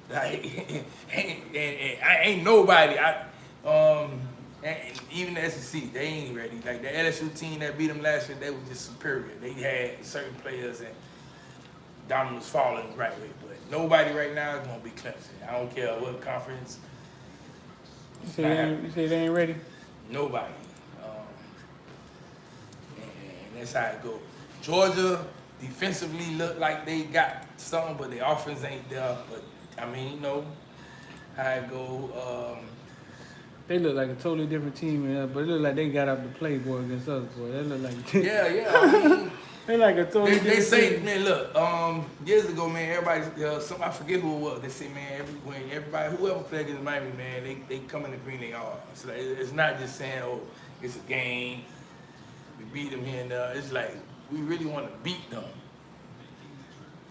Like, and ain't nobody, and even the SEC, they ain't ready. Like the LSU team that beat them last year, they was just superior. They had certain players and dominoes was falling the right way. But nobody right now is gonna be Clemson. I don't care what conference. You say they ain't ready? Nobody. And that's how it go. Georgia defensively look like they got something, but the offense ain't there. But I mean, how it go. They look like a totally different team, but it look like they got up to play, boy, against us, boy. They look like Yeah. I mean, they like a totally different they say, team. man, look, years ago, man, everybody, I forget who it was. They say, man, everybody, whoever played against Miami, man, they come in the green, they are. So like, it's not just saying, oh, it's a game, we beat them here and there. It's like we really want to beat them,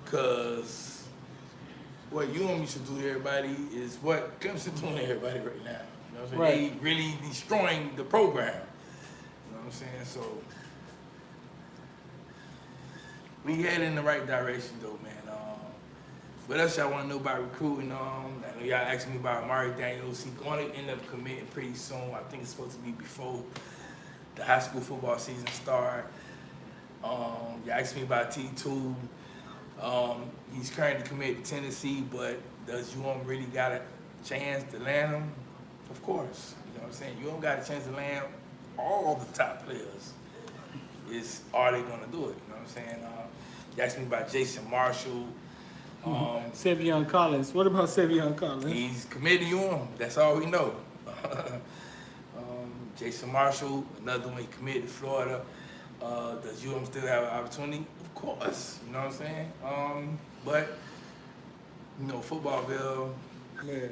cause what UM used to do to everybody is what Clemson doing to everybody right now. You know what I'm saying? Right. They really destroying the program. You know what I'm saying? So we head in the right direction though, man. What else y'all want to know about recruiting? I know y'all asking me about Amari Daniels. He's going to end up committing pretty soon. I think it's supposed to be before the high school football season start. Y'all asked me about T2. He's currently committed to Tennessee, but does UM really got a chance to land him? Of course. You know what I'm saying? UM got a chance to land all the top players. Are they going to do it? You know what I'm saying? You asked me about Jason Marshall. Sevion Collins. What about Sevion Collins? He's committed to UM. That's all we know. Jason Marshall, another one, he committed to Florida. Does UM still have an opportunity? Of course. You know what I'm saying? But, Footballville,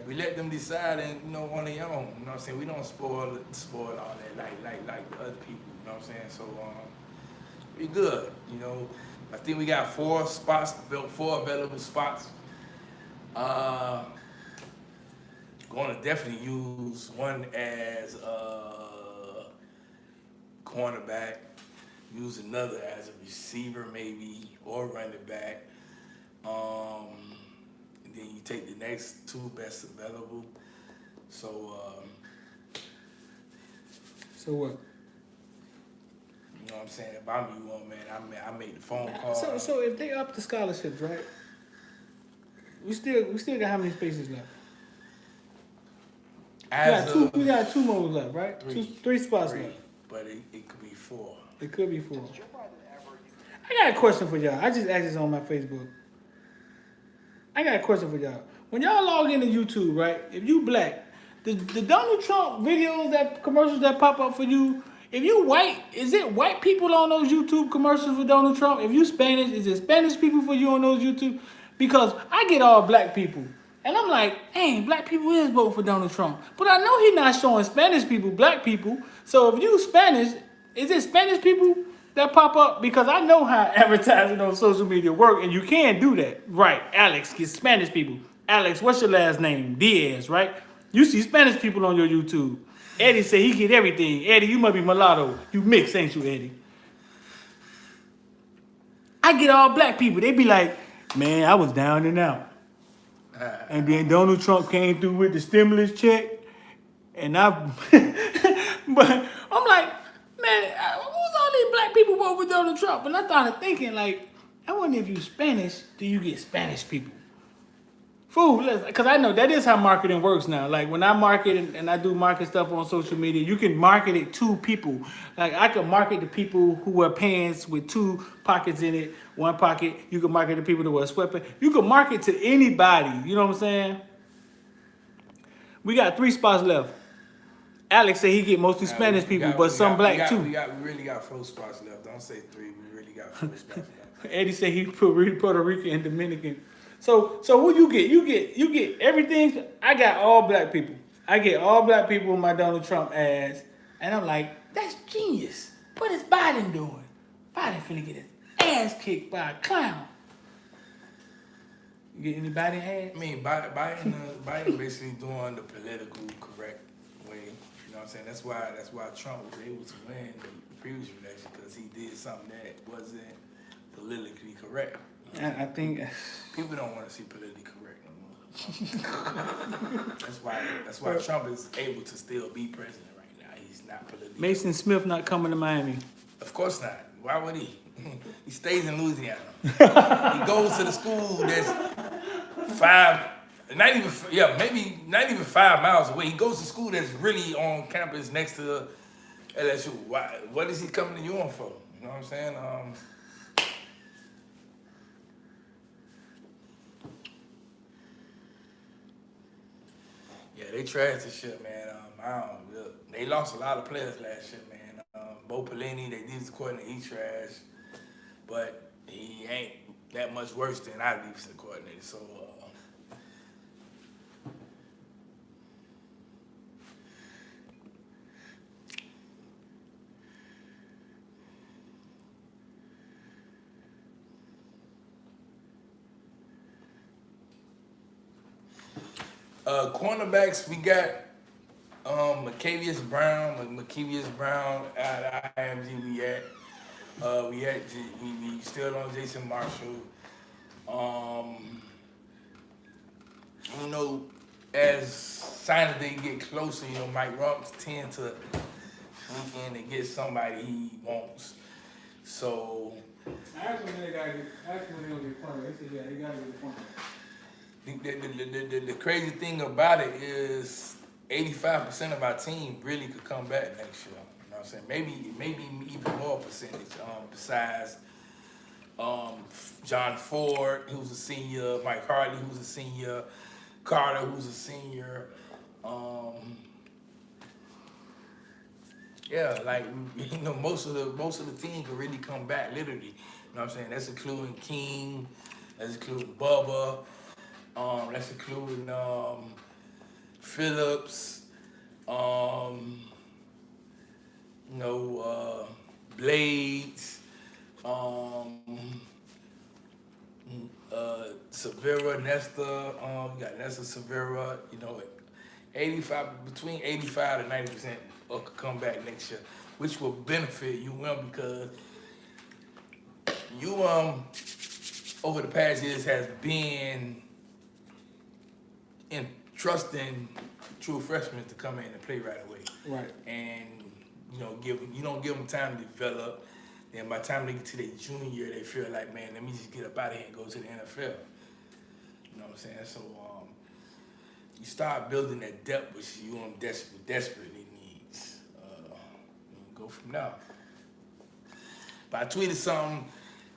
we let them decide and, on their own. You know what I'm saying? We don't spoil all that like the other people. You know what I'm saying? So, we good. I think we got 4 available spots. Going to definitely use one as a cornerback, use another as a receiver maybe, or running back. And then you take the next 2 best available. So what? You know what I'm saying? If I'm you, man, I made the phone call. So if they up the scholarships, right? We still got how many spaces left? We got two more left, right? Three spots left. But it could be 4. It could be 4. I got a question for y'all. I just asked this on my Facebook. I got a question for y'all. When y'all log into YouTube, right? If you black, the Donald Trump videos, that commercials that pop up for you, if you white, is it white people on those YouTube commercials for Donald Trump? If you Spanish, is it Spanish people for you on those YouTube? Because I get all black people. And I'm like, dang, black people is voting for Donald Trump. But I know he's not showing Spanish people, black people. So if you Spanish, is it Spanish people that pop up? Because I know how advertising on social media work, and you can do that. Right, Alex, get Spanish people. Alex, what's your last name? Diaz, right? You see Spanish people on your YouTube. Eddie say he get everything. Eddie, you must be mulatto. You mix, ain't you, Eddie? I get all black people. They be like, man, I was down and out. And then Donald Trump came through with the stimulus check. And but I'm like, man, who's all these black people vote for Donald Trump? And I started thinking, like, I wonder if you Spanish, do you get Spanish people? Fool, because I know that is how marketing works now. Like when I market and I do market stuff on social media, you can market it to people. Like I can market to people who wear pants with 2 pockets in it, 1 pocket. You can market to people that wear sweatpants. You can market to anybody. You know what I'm saying? We got 3 spots left. Alex said he get mostly Spanish people, but some black too. We really got 4 spots left. Don't say 3. We really got 4 spots left. Eddie said he put Puerto Rican and Dominican. So what you get? You get everything. I got all black people. I get all black people in my Donald Trump ads, and I'm like, that's genius. What is Biden doing? Biden finna get his ass kicked by a clown. You get anybody ads? I mean, Biden basically doing the political correct way. You know what I'm saying? That's why Trump was able to win the previous election, because he did something that wasn't politically correct. I think people don't want to see politically correct no more. That's why Trump is able to still be president right now. He's not politically Mason correct. Smith not coming to Miami. Of course not. Why would he? He stays in Louisiana. He goes to the school that's not even 5 miles away. He goes to school that's really on campus next to LSU. Why? What is he coming to York for? You know what I'm saying? Yeah, they trashed the shit, man. They lost a lot of players last year, man. Bo Pelini, they defensive coordinator, he trash, but he ain't that much worse than our defensive coordinator. So, cornerbacks, we got Makevius Brown out of IMG. We still on Jason Marshall. You know, as signing day get closer, you know, Mike Rumps tend to sneak in and get somebody he wants. So I asked him when they gonna get corner. They said yeah, they gotta get corner. The crazy thing about it is 85% of our team really could come back next year. You know what I'm saying? Maybe even more percentage. Besides John Ford, who's a senior, Mike Hartley, who's a senior, Carter, who's a senior. Yeah, like, you know, most of the team can really come back, literally. You know what I'm saying? That's including King, that's including Bubba. That's including Phillips, Blades, Severa, Nesta, we got Nesta, Severa, you know, between 85 to 90% could come back next year, which will benefit you because you over the past years has been trusting true freshmen to come in and play right away. Right. And you don't give them time to develop. Then by the time they get to their junior year, they feel like, man, let me just get up out of here and go to the NFL. You know what I'm saying? So you start building that depth, which you desperately needs. You go from now. But I tweeted something.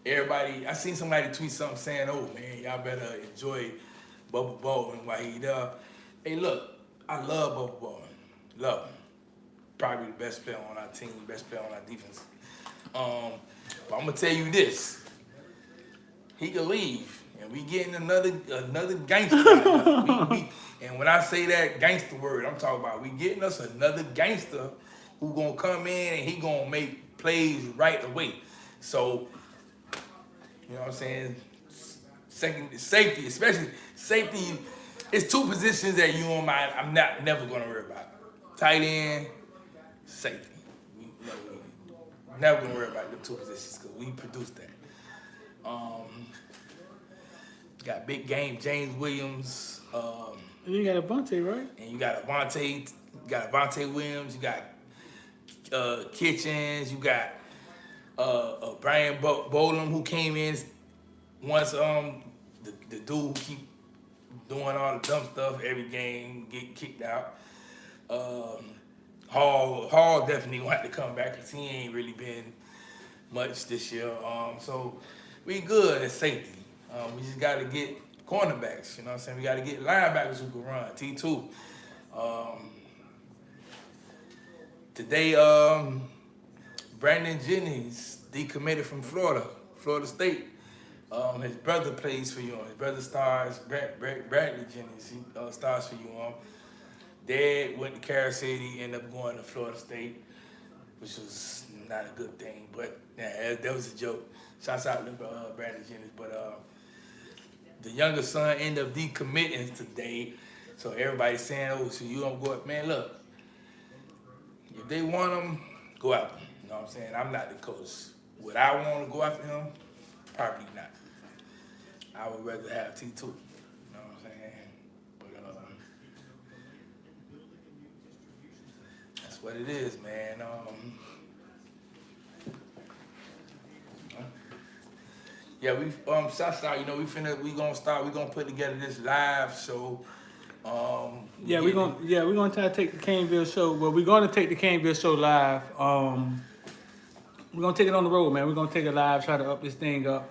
I seen somebody tweet something saying, "Oh man, y'all better enjoy Bubba Bolden while he there." Hey, look, I love Bubba Bolden. Love him. Probably the best player on our team, best player on our defense. But I'm gonna tell you this: he could leave, and we getting another gangster. And when I say that gangster word, I'm talking about we getting us another gangster who gonna come in and he gonna make plays right away. So, you know what I'm saying? Second, safety, especially safety. It's two positions that you on my. I'm never gonna worry about. Tight end, safety. We never gonna worry about them two positions because we produce that. Got big game James Williams. And you got Avonte, right? And you got Avonte Williams. You got Kitchens. You got Brian Bolden who came in once. The dude who keep doing all the dumb stuff every game, get kicked out. Hall definitely gonna have to come back because he ain't really been much this year. So we good at safety. We just got to get cornerbacks. You know what I'm saying? We got to get linebackers who can run. T2. Today, Brandon Jennings decommitted from Florida State. His brother plays for UM. His brother stars, Bradley Jennings. He stars for UM. Dad went to Carol City, ended up going to Florida State, which was not a good thing. But yeah, that was a joke. Shouts out to Bradley Jennings. But the younger son ended up decommitting today. So everybody's saying, "Oh, so you don't go up?" Man, look, if they want him, go after him. You know what I'm saying? I'm not the coach. Would I want to go after him? Probably not. I would rather have T2. You know what I'm saying? But that's what it is, man. Yeah, we shout out. You know, we gonna put together this live show. We're gonna try to take the Caneville show. Well, we're gonna take the Caneville show live. We're gonna take it on the road, man. We're gonna take it live, try to up this thing up.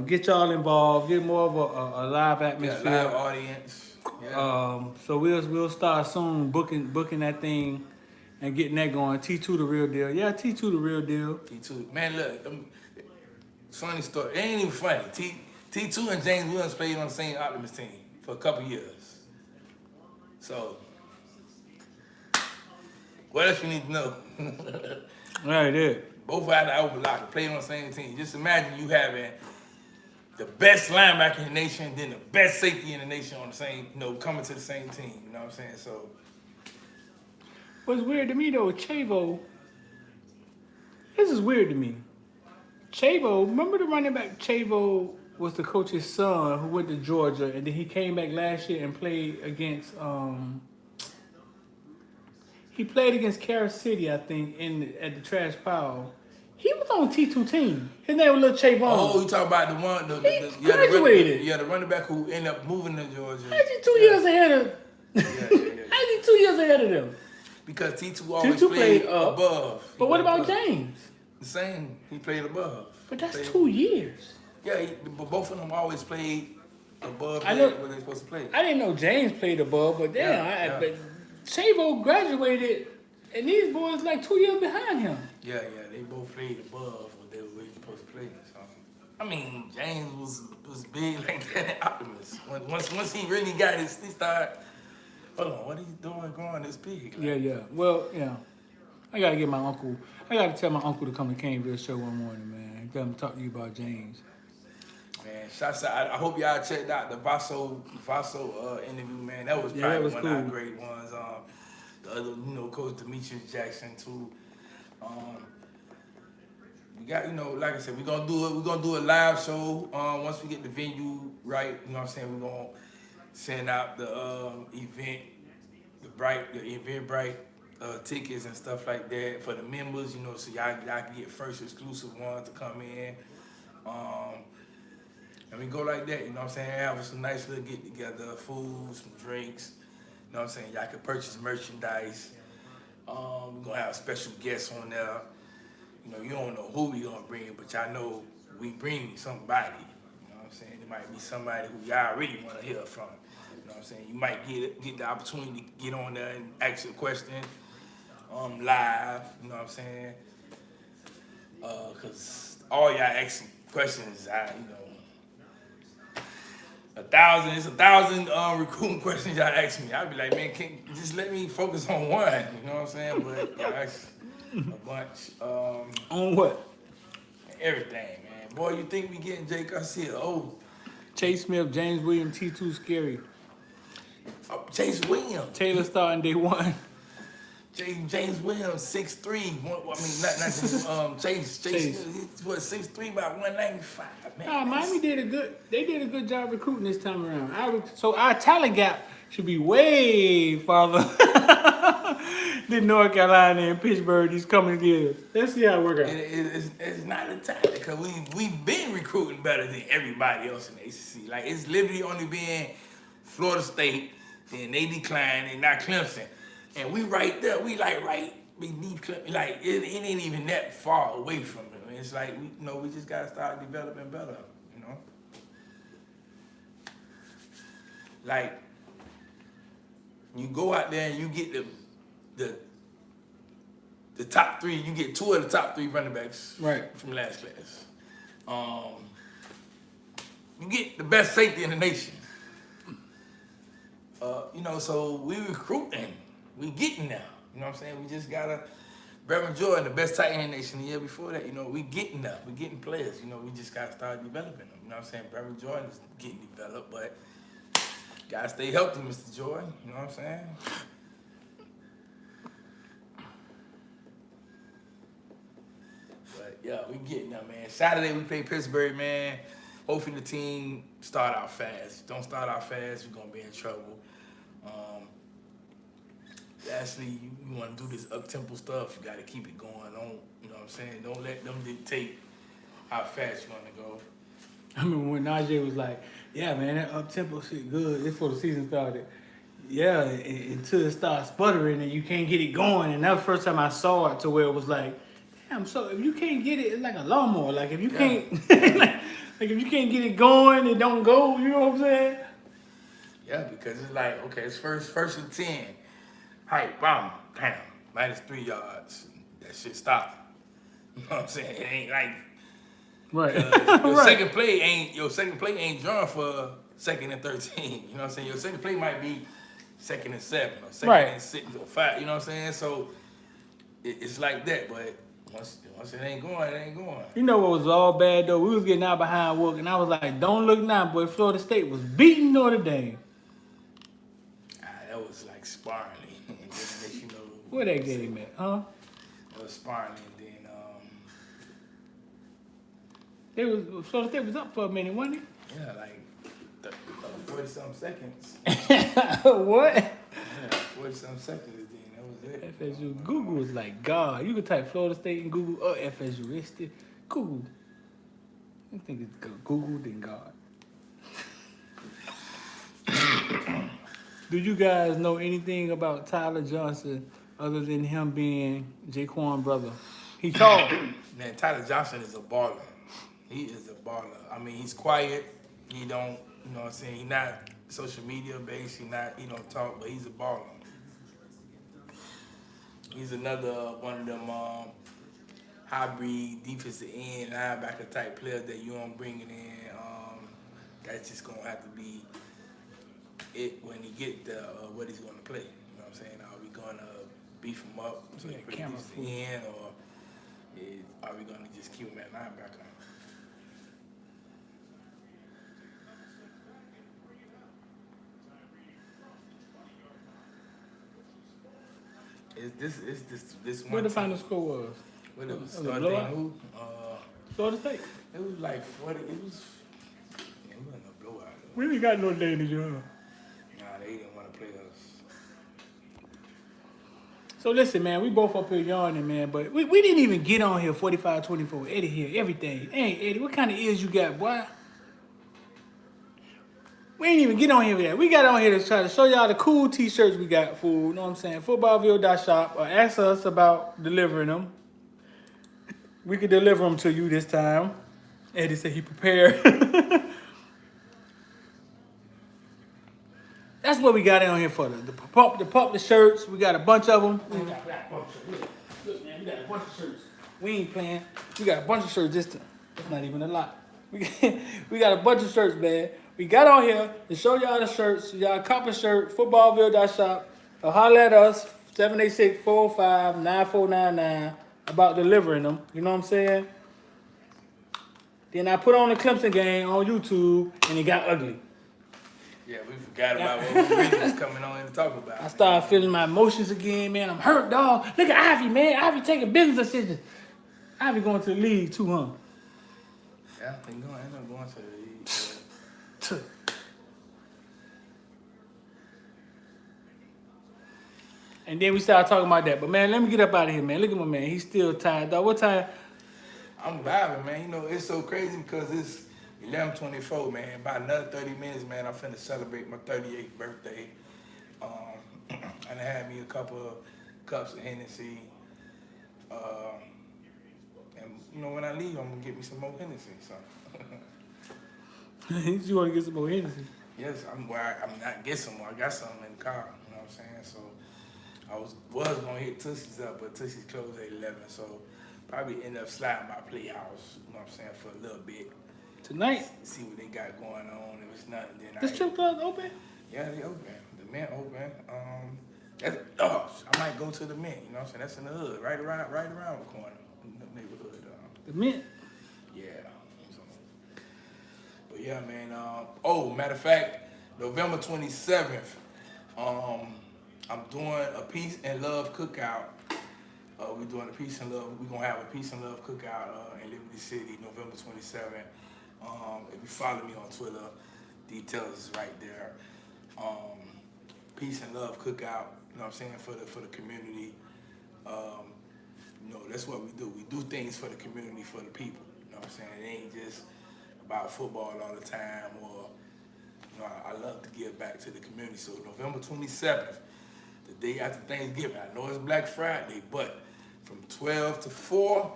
Get y'all involved, get more of a live atmosphere. Yeah, live audience. Yeah. So we'll start soon booking that thing and getting that going. T2 the real deal. Yeah, T2 the real deal. T2. Man, look, funny story. It ain't even funny. T2 and James Williams played on the same Optimus team for a couple years. So, what else you need to know? Right there. Both out of overlock, played on the same team. Just imagine you having the best linebacker in the nation, then the best safety in the nation on the same, coming to the same team. You know what I'm saying? So, what's weird to me though, Chavo. This is weird to me. Chavo, remember the running back Chavo was the coach's son who went to Georgia, and then he came back last year and played against he played against Carol City, I think, at the trash pile. He was on T2 team. His name was Lil Chavon. Oh, you talking about the one, he graduated. The running back who ended up moving to Georgia. How's he 2 years ahead of? How's he 2 years ahead of them? Because T2 always played above. But what about James? The same. He played above. But that's 2 years. Yeah, but both of them always played above where they're supposed to play. I didn't know James played above, but damn, but Chavo graduated, and these boys like 2 years behind him. Yeah, they both played above what they were supposed to play. So, I mean, James was big like that at Optimus. Once he really got he started. Hold on, what are you doing growing this big? Like, Yeah. Well, yeah. I gotta tell my uncle to come to Caneville show one morning, man. Tell him to talk to you about James. Man, shouts out. I hope y'all checked out the Vaso interview, man. That was probably one of our great ones. The other, Coach Demetrius Jackson too. We got, like I said, we're gonna do a live show. Once we get the venue right, you know what I'm saying, we're gonna send out the Eventbrite tickets and stuff like that for the members, so y'all can get first exclusive ones to come in. And we go like that, you know what I'm saying? Have some nice little get together, food, some drinks. You know what I'm saying? Y'all can purchase merchandise. We're gonna have special guests on there. You know, you don't know who we gonna bring, but y'all know we bring somebody. You know what I'm saying? It might be somebody who y'all really wanna hear from. You know what I'm saying? You might get the opportunity to get on there and ask a question live. You know what I'm saying? Cause all y'all asking questions, it's a thousand recruiting questions y'all ask me. I'd be like, man, can just let me focus on one. You know what I'm saying? But y'all ask a bunch. On what? Everything, man. Boy, you think we getting Jay Garcia? Oh, Chase Smith, James Williams, T2 Scary. Chase Williams. Taylor starting day one. James Williams, 6'3". Chase. He's what, 6'3", about 195, man. Nah, Miami did a good job recruiting this time around. So our talent gap should be way farther than North Carolina and Pittsburgh these coming years. Let's see how it works out. It's not a talent because we've been recruiting better than everybody else in the ACC. Like, it's literally only been Florida State, then they declined, and now Clemson. And we right there, we like right beneath Clemson. Like, it ain't even that far away from it. It's like, we just got to start developing better, you know? Like, you go out there and you get the top three, you get two of the top three running backs from last class. You get the best safety in the nation. So we recruiting. We getting there. You know what I'm saying? We just got Brevin Jordan, the best tight end in the nation the year before that. We getting there. We getting players. We just got to start developing them. You know what I'm saying? Brevin Jordan is getting developed, but got to stay healthy, Mr. Jordan. You know what I'm saying? But, yeah, we getting there, man. Saturday we play Pittsburgh, man. Hopefully the team start out fast. Don't start out fast, we're going to be in trouble. Lastly, you want to do this up-tempo stuff, you got to keep it going on. You know what I'm saying? Don't let them dictate how fast you're going to go. I remember when Najee was like, yeah, man, that up-tempo shit good. It's before the season started. Yeah, until it starts sputtering and you can't get it going. And that was the first time I saw it to where it was like, damn, so if you can't get it, it's like a lawnmower. Like, if you can't, like if you can't get it going, it don't go. You know what I'm saying? Yeah, because it's like, okay, it's first and 10. Height, bomb, damn, -3 yards. That shit stopped. You know what I'm saying? It ain't like right. Your right. second play ain't drawn for 2nd and 13. You know what I'm saying? Your second play might be 2nd and 7 or 2nd and 6 or 5. You know what I'm saying? So it's like that, but once it ain't going, it ain't going. You know what was all bad though? We was getting out behind work, and I was like, "Don't look now, boy." Florida State was beating Notre Dame. That was like sparring. And then let where that game at, huh? It was sparring, and then Florida State was up for a minute, wasn't it? Yeah, like 40-something seconds. What? Yeah, 40-something seconds, and then that was it. FSU. Google was like God. You could type Florida State in Google or FSU. It's still Google. I think it's Google then God. Do you guys know anything about Tyler Johnson other than him being Jaquan's brother? He called. Man, Tyler Johnson is a baller. He is a baller. I mean, he's quiet. He don't, you know what I'm saying? He's not social media based. He don't talk, but he's a baller. He's another one of them hybrid defensive end linebacker type players that you don't bring it in. That's just gonna have to be it when he get what he's gonna play. You know what I'm saying? Are we gonna beef him up so he plays defensive end, or are we gonna just keep him at linebacker? This one. What the final score was? What it was? Who? Florida State. It was like 40. It wasn't a blowout. We didn't got no day in the job. Nah, they didn't want to play us. So listen, man, we both up here yawning, man, but we didn't even get on here 45-24. Eddie here, everything. Hey, Eddie, what kind of ears you got, boy? We ain't even get on here with that. We got on here to try to show y'all the cool t-shirts we got, fool. You know what I'm saying? Footballville.shop. Or ask us about delivering them. We could deliver them to you this time. Eddie said he prepared. That's what we got on here for. The pump the shirts. We got a bunch of them. We got a bunch of shirts. Look, man, we got a bunch of shirts. We ain't playing. We got a bunch of shirts this time. That's not even a lot. We got a bunch of shirts, man. We got on here to show y'all the shirts. Y'all cop a shirt, footballville.shop. Or holler at us, 786-405-9499 about delivering them. You know what I'm saying? Then I put on the Clemson game on YouTube, and it got ugly. Yeah, we forgot about what we really was coming on here to talk about. I started feeling my emotions again, man. I'm hurt, dog. Look at Ivy, man. Ivy taking business decisions. Ivy going to the league too, huh? Yeah, he end up going to the league. And then we started talking about that. But man, let me get up out of here, man. Look at my man. He's still tired, dog. What time? I'm vibing, man. You know, it's so crazy because it's 11:24, man. About another 30 minutes, man, I'm finna celebrate my 38th birthday. And I had me a couple of cups of Hennessy. And, you know, when I leave, I'm gonna get me some more Hennessy, so. You want to get some more Hennessy? Yes, I'm not get some more. I got some in the car, you know what I'm saying? So I was gonna hit Tootsie's up, but Tootsie's closed at 11, so probably end up sliding by Playhouse, you know what I'm saying, for a little bit. Tonight? See what they got going on. If it's nothing, then This strip club open? Yeah, they open. The Mint open. I might go to the Mint, you know what I'm saying? That's in the hood, right around the corner, in the neighborhood. The Mint? Yeah. But yeah, man. Matter of fact, November 27th, I'm doing a Peace and Love cookout. We're doing a Peace and Love. We're gonna have a Peace and Love cookout in Liberty City, November 27th. If you follow me on Twitter, details is right there. Peace and Love cookout. You know what I'm saying, for the community. You know, that's what we do. We do things for the community, for the people. You know what I'm saying? It ain't just about football all the time, or, you know, I love to give back to the community. So November 27th, the day after Thanksgiving, I know it's Black Friday, but from 12 to 4,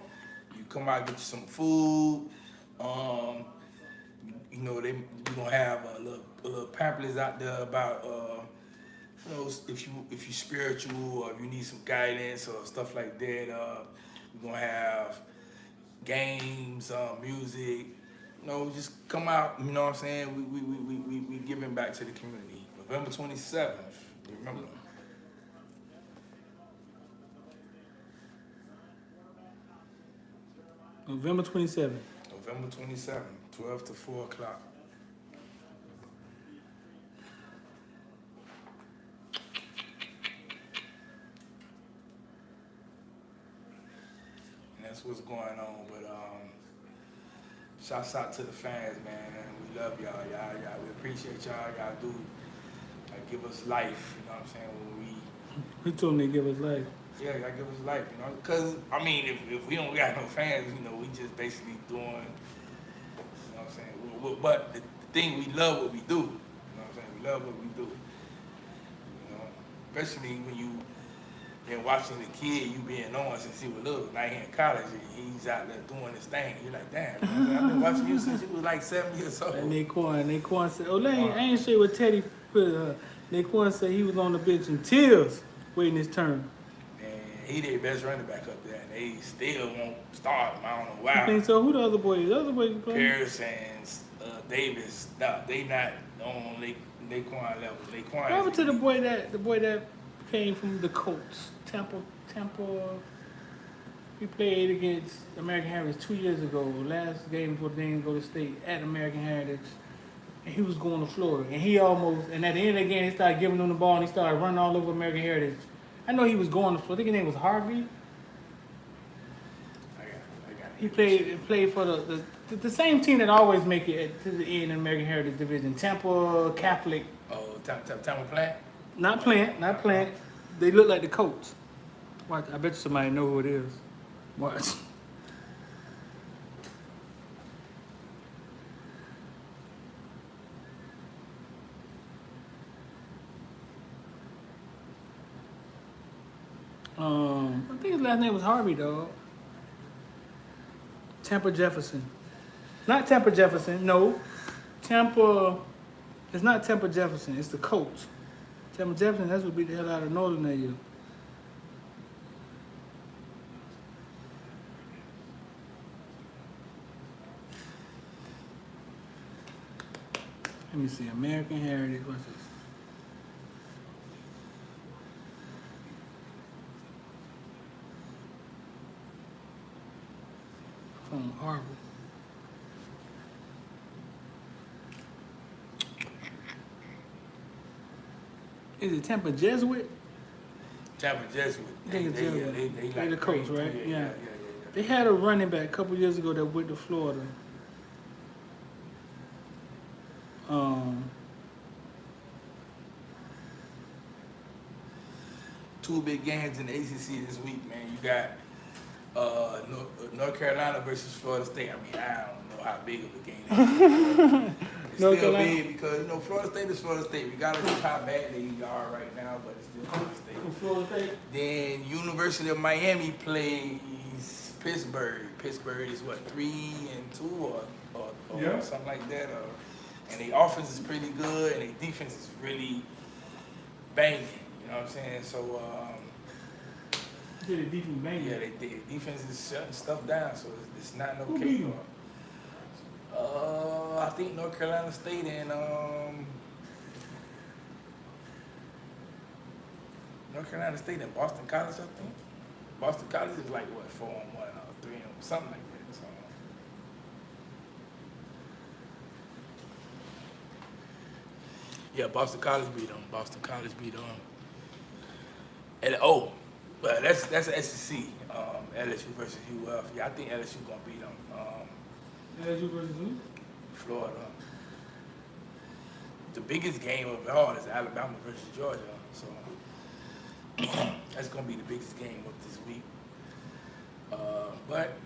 you come out and get you some food. You know, we're gonna have a little pamphlets out there about, you know, if you're spiritual or if you need some guidance or stuff like that. We're gonna have games, music. You know, just come out. You know what I'm saying? We giving back to the community. November 27th. Remember. November 27th. November 27th, 12 to 4 o'clock. And that's what's going on. But shouts out to the fans, man. We love y'all. Y'all. We appreciate y'all. Y'all do give us life. You know what I'm saying? When He told me to give us life. yeah, y'all give us life. You know, because I mean, if we don't got no fans, you know, we just basically doing. You know what I'm saying? But the thing, we love what we do. You know what I'm saying? We love what we do. You know, especially when you been watching the kid you been on since he was little. Now he in college and he's out there doing his thing. You're like, damn, man, I've been watching you since you was like 7 years old. And Naquan said, I ain't sure what Teddy put. Naquan said he was on the bench in tears waiting his turn. Man, he their best running back up there, and they still won't start him. I don't know why. I think so. Who the other boys? The other boys playing? Pierce and Davis, nah, they not on Naquan level. Naquan. What happened to the boy that came from the Colts? Tampa. He played against American Heritage 2 years ago. Last game before they didn't go to state at American Heritage. And he was going to Florida. And and at the end of the game, they started giving him the ball and he started running all over American Heritage. I know he was going to Florida. I think his name was Harvey. I got it. He played for the same team that always make it to the end in the American Heritage Division. Tampa Catholic. Oh, Tampa Plant? Not Plant. They look like the Colts. Watch, I bet you somebody know who it is. Watch. I think his last name was Harvey, dog. Tampa Jefferson. Not Tampa Jefferson, no. Tampa, it's not Tampa Jefferson, it's the coach. Tampa Jefferson, that's what beat the hell out of Northern that year. Let me see, American Heritage, what's this? From Harvard. Is it Tampa Jesuit? Tampa Jesuit. They They the coach, right? Yeah. They had a running back a couple years ago that went to Florida. Two big games in the ACC this week, man. You got North Carolina versus Florida State. I mean, I don't know how big of a game it is. It's North still Carolina? big because, Florida State is Florida State. Regardless of how bad they are right now, but it's still Florida State. Florida State? Then University of Miami plays Pittsburgh. Pittsburgh is what, 3-2 or Yeah. something like that. And their offense is pretty good, and their defense is really banging. You know what I'm saying? So, Yeah, the defense banging. yeah, they defense is shutting stuff down, so it's not no Who beat them? cakewalk. I think North Carolina State and North Carolina State and Boston College, I think. Boston College is like what, 4-1 or 3-1, something like that. So. Yeah, Boston College beat them. Boston College beat them. And well, that's SEC. LSU versus UF. Yeah, I think LSU gonna beat them. LSU versus who? Florida. The biggest game of it all is Alabama versus Georgia. So that's gonna be the biggest game of this week. But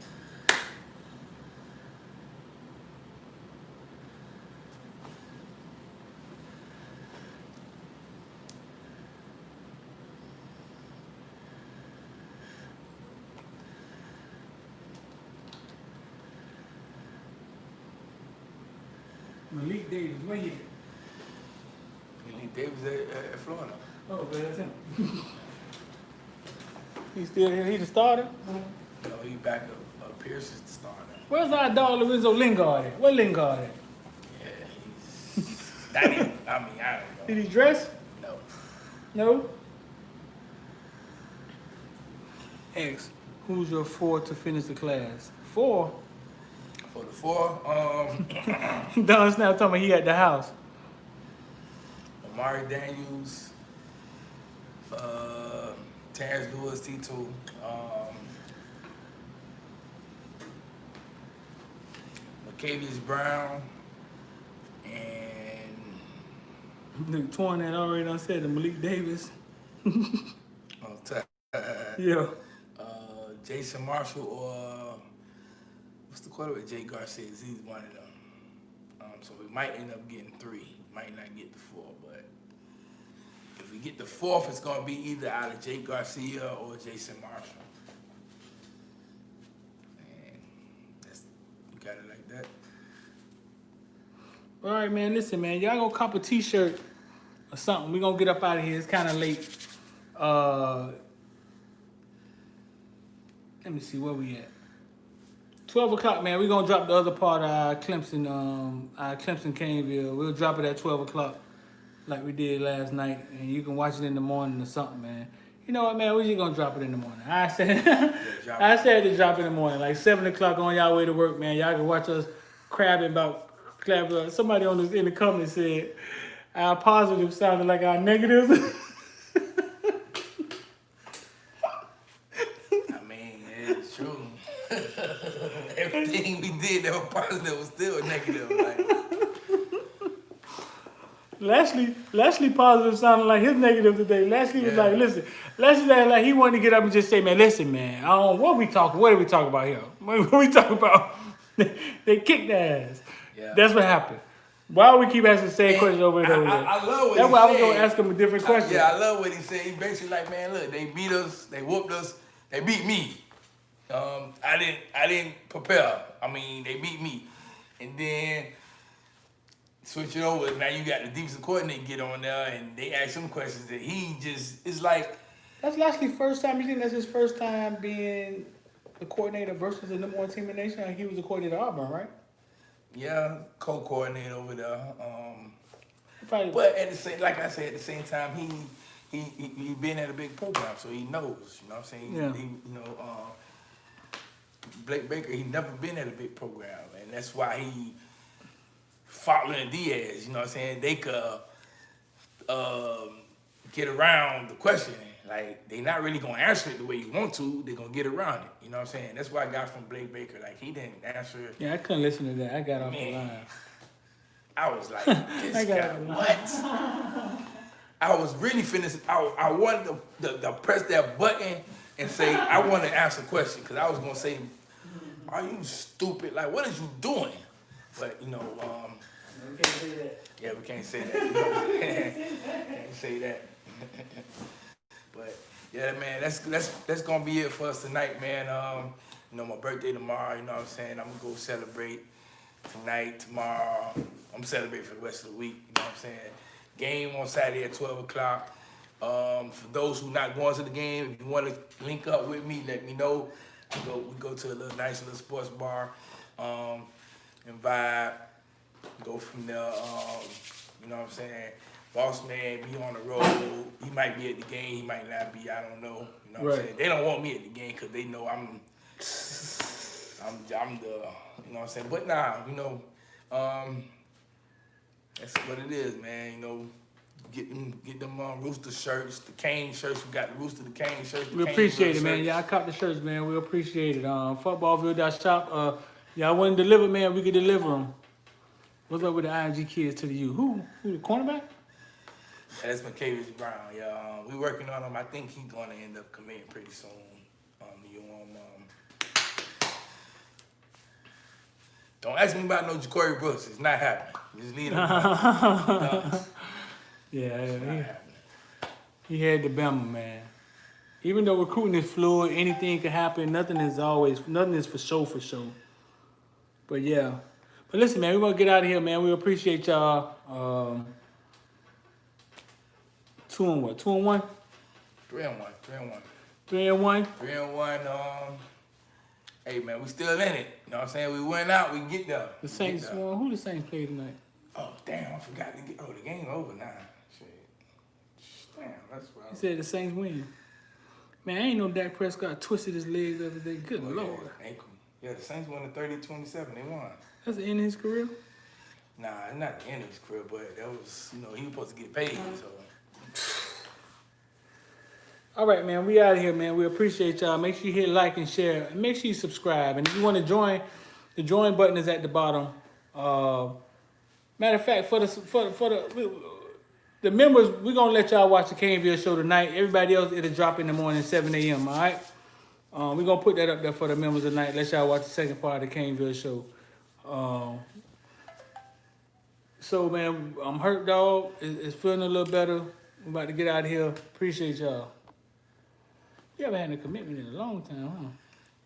Malik Davis, where he at? Malik Davis at Florida. Oh, but that's him. He's still here. He the starter. He back up. Pierce is the starter. Where's our dog Lorenzo Lingard at? Where Lingard at? Yeah, he's. I don't know. Did he dress? No. No. X, who's your 4 to finish the class? 4. For the 4, Don Snap talking about he at the house. Amari Daniels, Terrence Lewis, T2, Marcavius Brown, and Nigga Twan had already done said the Malik Davis. Yeah. Jason Marshall or what's the quarterback? Jay Garcia. He's one of them. So we might end up getting 3. Might not get the 4, but if we get the 4th, it's gonna be either out of Jay Garcia or Jason Marshall. And you got it like that. All right, man. Listen, man. Y'all go cop a T-shirt or something. We gonna get up out of here. It's kind of late. Let me see where we at. 12 o'clock, man. We're gonna drop the other part of our Clemson Caneville. We'll drop it at 12 o'clock like we did last night. And you can watch it in the morning or something, man. You know what, man? We're just gonna drop it in the morning. I said to drop it in the morning, like 7 o'clock on y'all way to work, man. Y'all can watch us crabbing about. Somebody in the comments said our positives sounded like our negatives. It's true. Everything we did that was positive was still negative. Leslie positive sounded like his negative today. Leslie was like, listen. Leslie like he wanted to get up and just say, man, listen, man. What are we talking about here? What are we talking about? They kicked their ass. Yeah. That's what happened. Why we keep asking the same question over and over again? I love what That's he why I was said. gonna ask him a different question. Yeah, I love what he said. He basically like, man, look, they beat us, they whooped us, they beat me. I didn't prepare. I mean, they beat me, and then switch it over. Now you got the defensive coordinator get on there, and they ask him questions that he just it's like. That's actually first time. You think that's his first time being the coordinator versus the #1 team in the nation? He was the coordinator at Auburn, right? Yeah, co-coordinator over there. Probably. But at the same, like I said, at the same time, he been at a big program, so he knows. You know what I'm saying? Yeah. Blake Baker, he never been at a big program, and that's why he following Diaz. You know what I'm saying? They could get around the questioning. Like, they not really gonna answer it the way you want to. They gonna get around it. You know what I'm saying? That's what I got from Blake Baker. Like, he didn't answer it. Yeah, I couldn't listen to that. I got off the line. I was like, this guy, what? I was really finished. I wanted to press that button and say, I want to ask a question. Because I was going to say, are you stupid? Like, what is you doing? But, we can't say that. Yeah, we can't say that. You know? Can't say that. But, yeah, man, that's going to be it for us tonight, man. My birthday tomorrow, you know what I'm saying? I'm going to go celebrate tonight, tomorrow. I'm celebrating for the rest of the week, you know what I'm saying? Game on Saturday at 12 o'clock. For those who not going to the game, if you want to link up with me, let me know. We go to a nice little sports bar and vibe. Go from there, you know what I'm saying? Boss man be on the road. He might be at the game, he might not be, I don't know. You know what I'm saying? They don't want me at the game because they know I'm the, you know what I'm saying? But nah, that's what it is, man. Get them Rooster shirts, the Cane shirts. We got the Rooster, the Cane shirts. We appreciate it, man. Yeah, I caught the shirts, man. We appreciate it. Footballville.shop. Y'all want to deliver, man? We can deliver them. What's up with the ING kids to the U? Who the cornerback? Yeah, that's McCavius Brown. Yeah, we working on him. I think he's going to end up committing pretty soon. Don't ask me about no Ja'Cory Brooks. It's not happening. Just leave him. Yeah, he had the Bama, man. Even though recruiting is fluid, anything can happen. Nothing is for show. But yeah. But listen, man, we're going to get out of here, man. We appreciate y'all. 2-1. 3-1. 3-1. 3-1. Hey, man, we still in it. You know what I'm saying? We went out, we get there. The Saints won. Who the Saints play tonight? Oh, damn, I forgot to get. Oh, the game over now. Shit. Damn, that's wild. He said the Saints win. Man, I ain't know Dak Prescott twisted his leg the other day. Good Lord. Yeah, the Saints won the 30-27. They won. That's the end of his career? Nah, it's not the end of his career, but that was, he was supposed to get paid, so. All right, man. We out of here, man. We appreciate y'all. Make sure you hit like and share. And make sure you subscribe. And if you want to join, the join button is at the bottom. Matter of fact, for the members, we're going to let y'all watch the Caneville show tonight. Everybody else, it'll drop in the morning, 7 a.m., all right? We're going to put that up there for the members tonight. Let y'all watch the second part of the Caneville show. So, man, I'm hurt, dog. It's feeling a little better. I'm about to get out of here. Appreciate y'all. You haven't had a commitment in a long time, huh?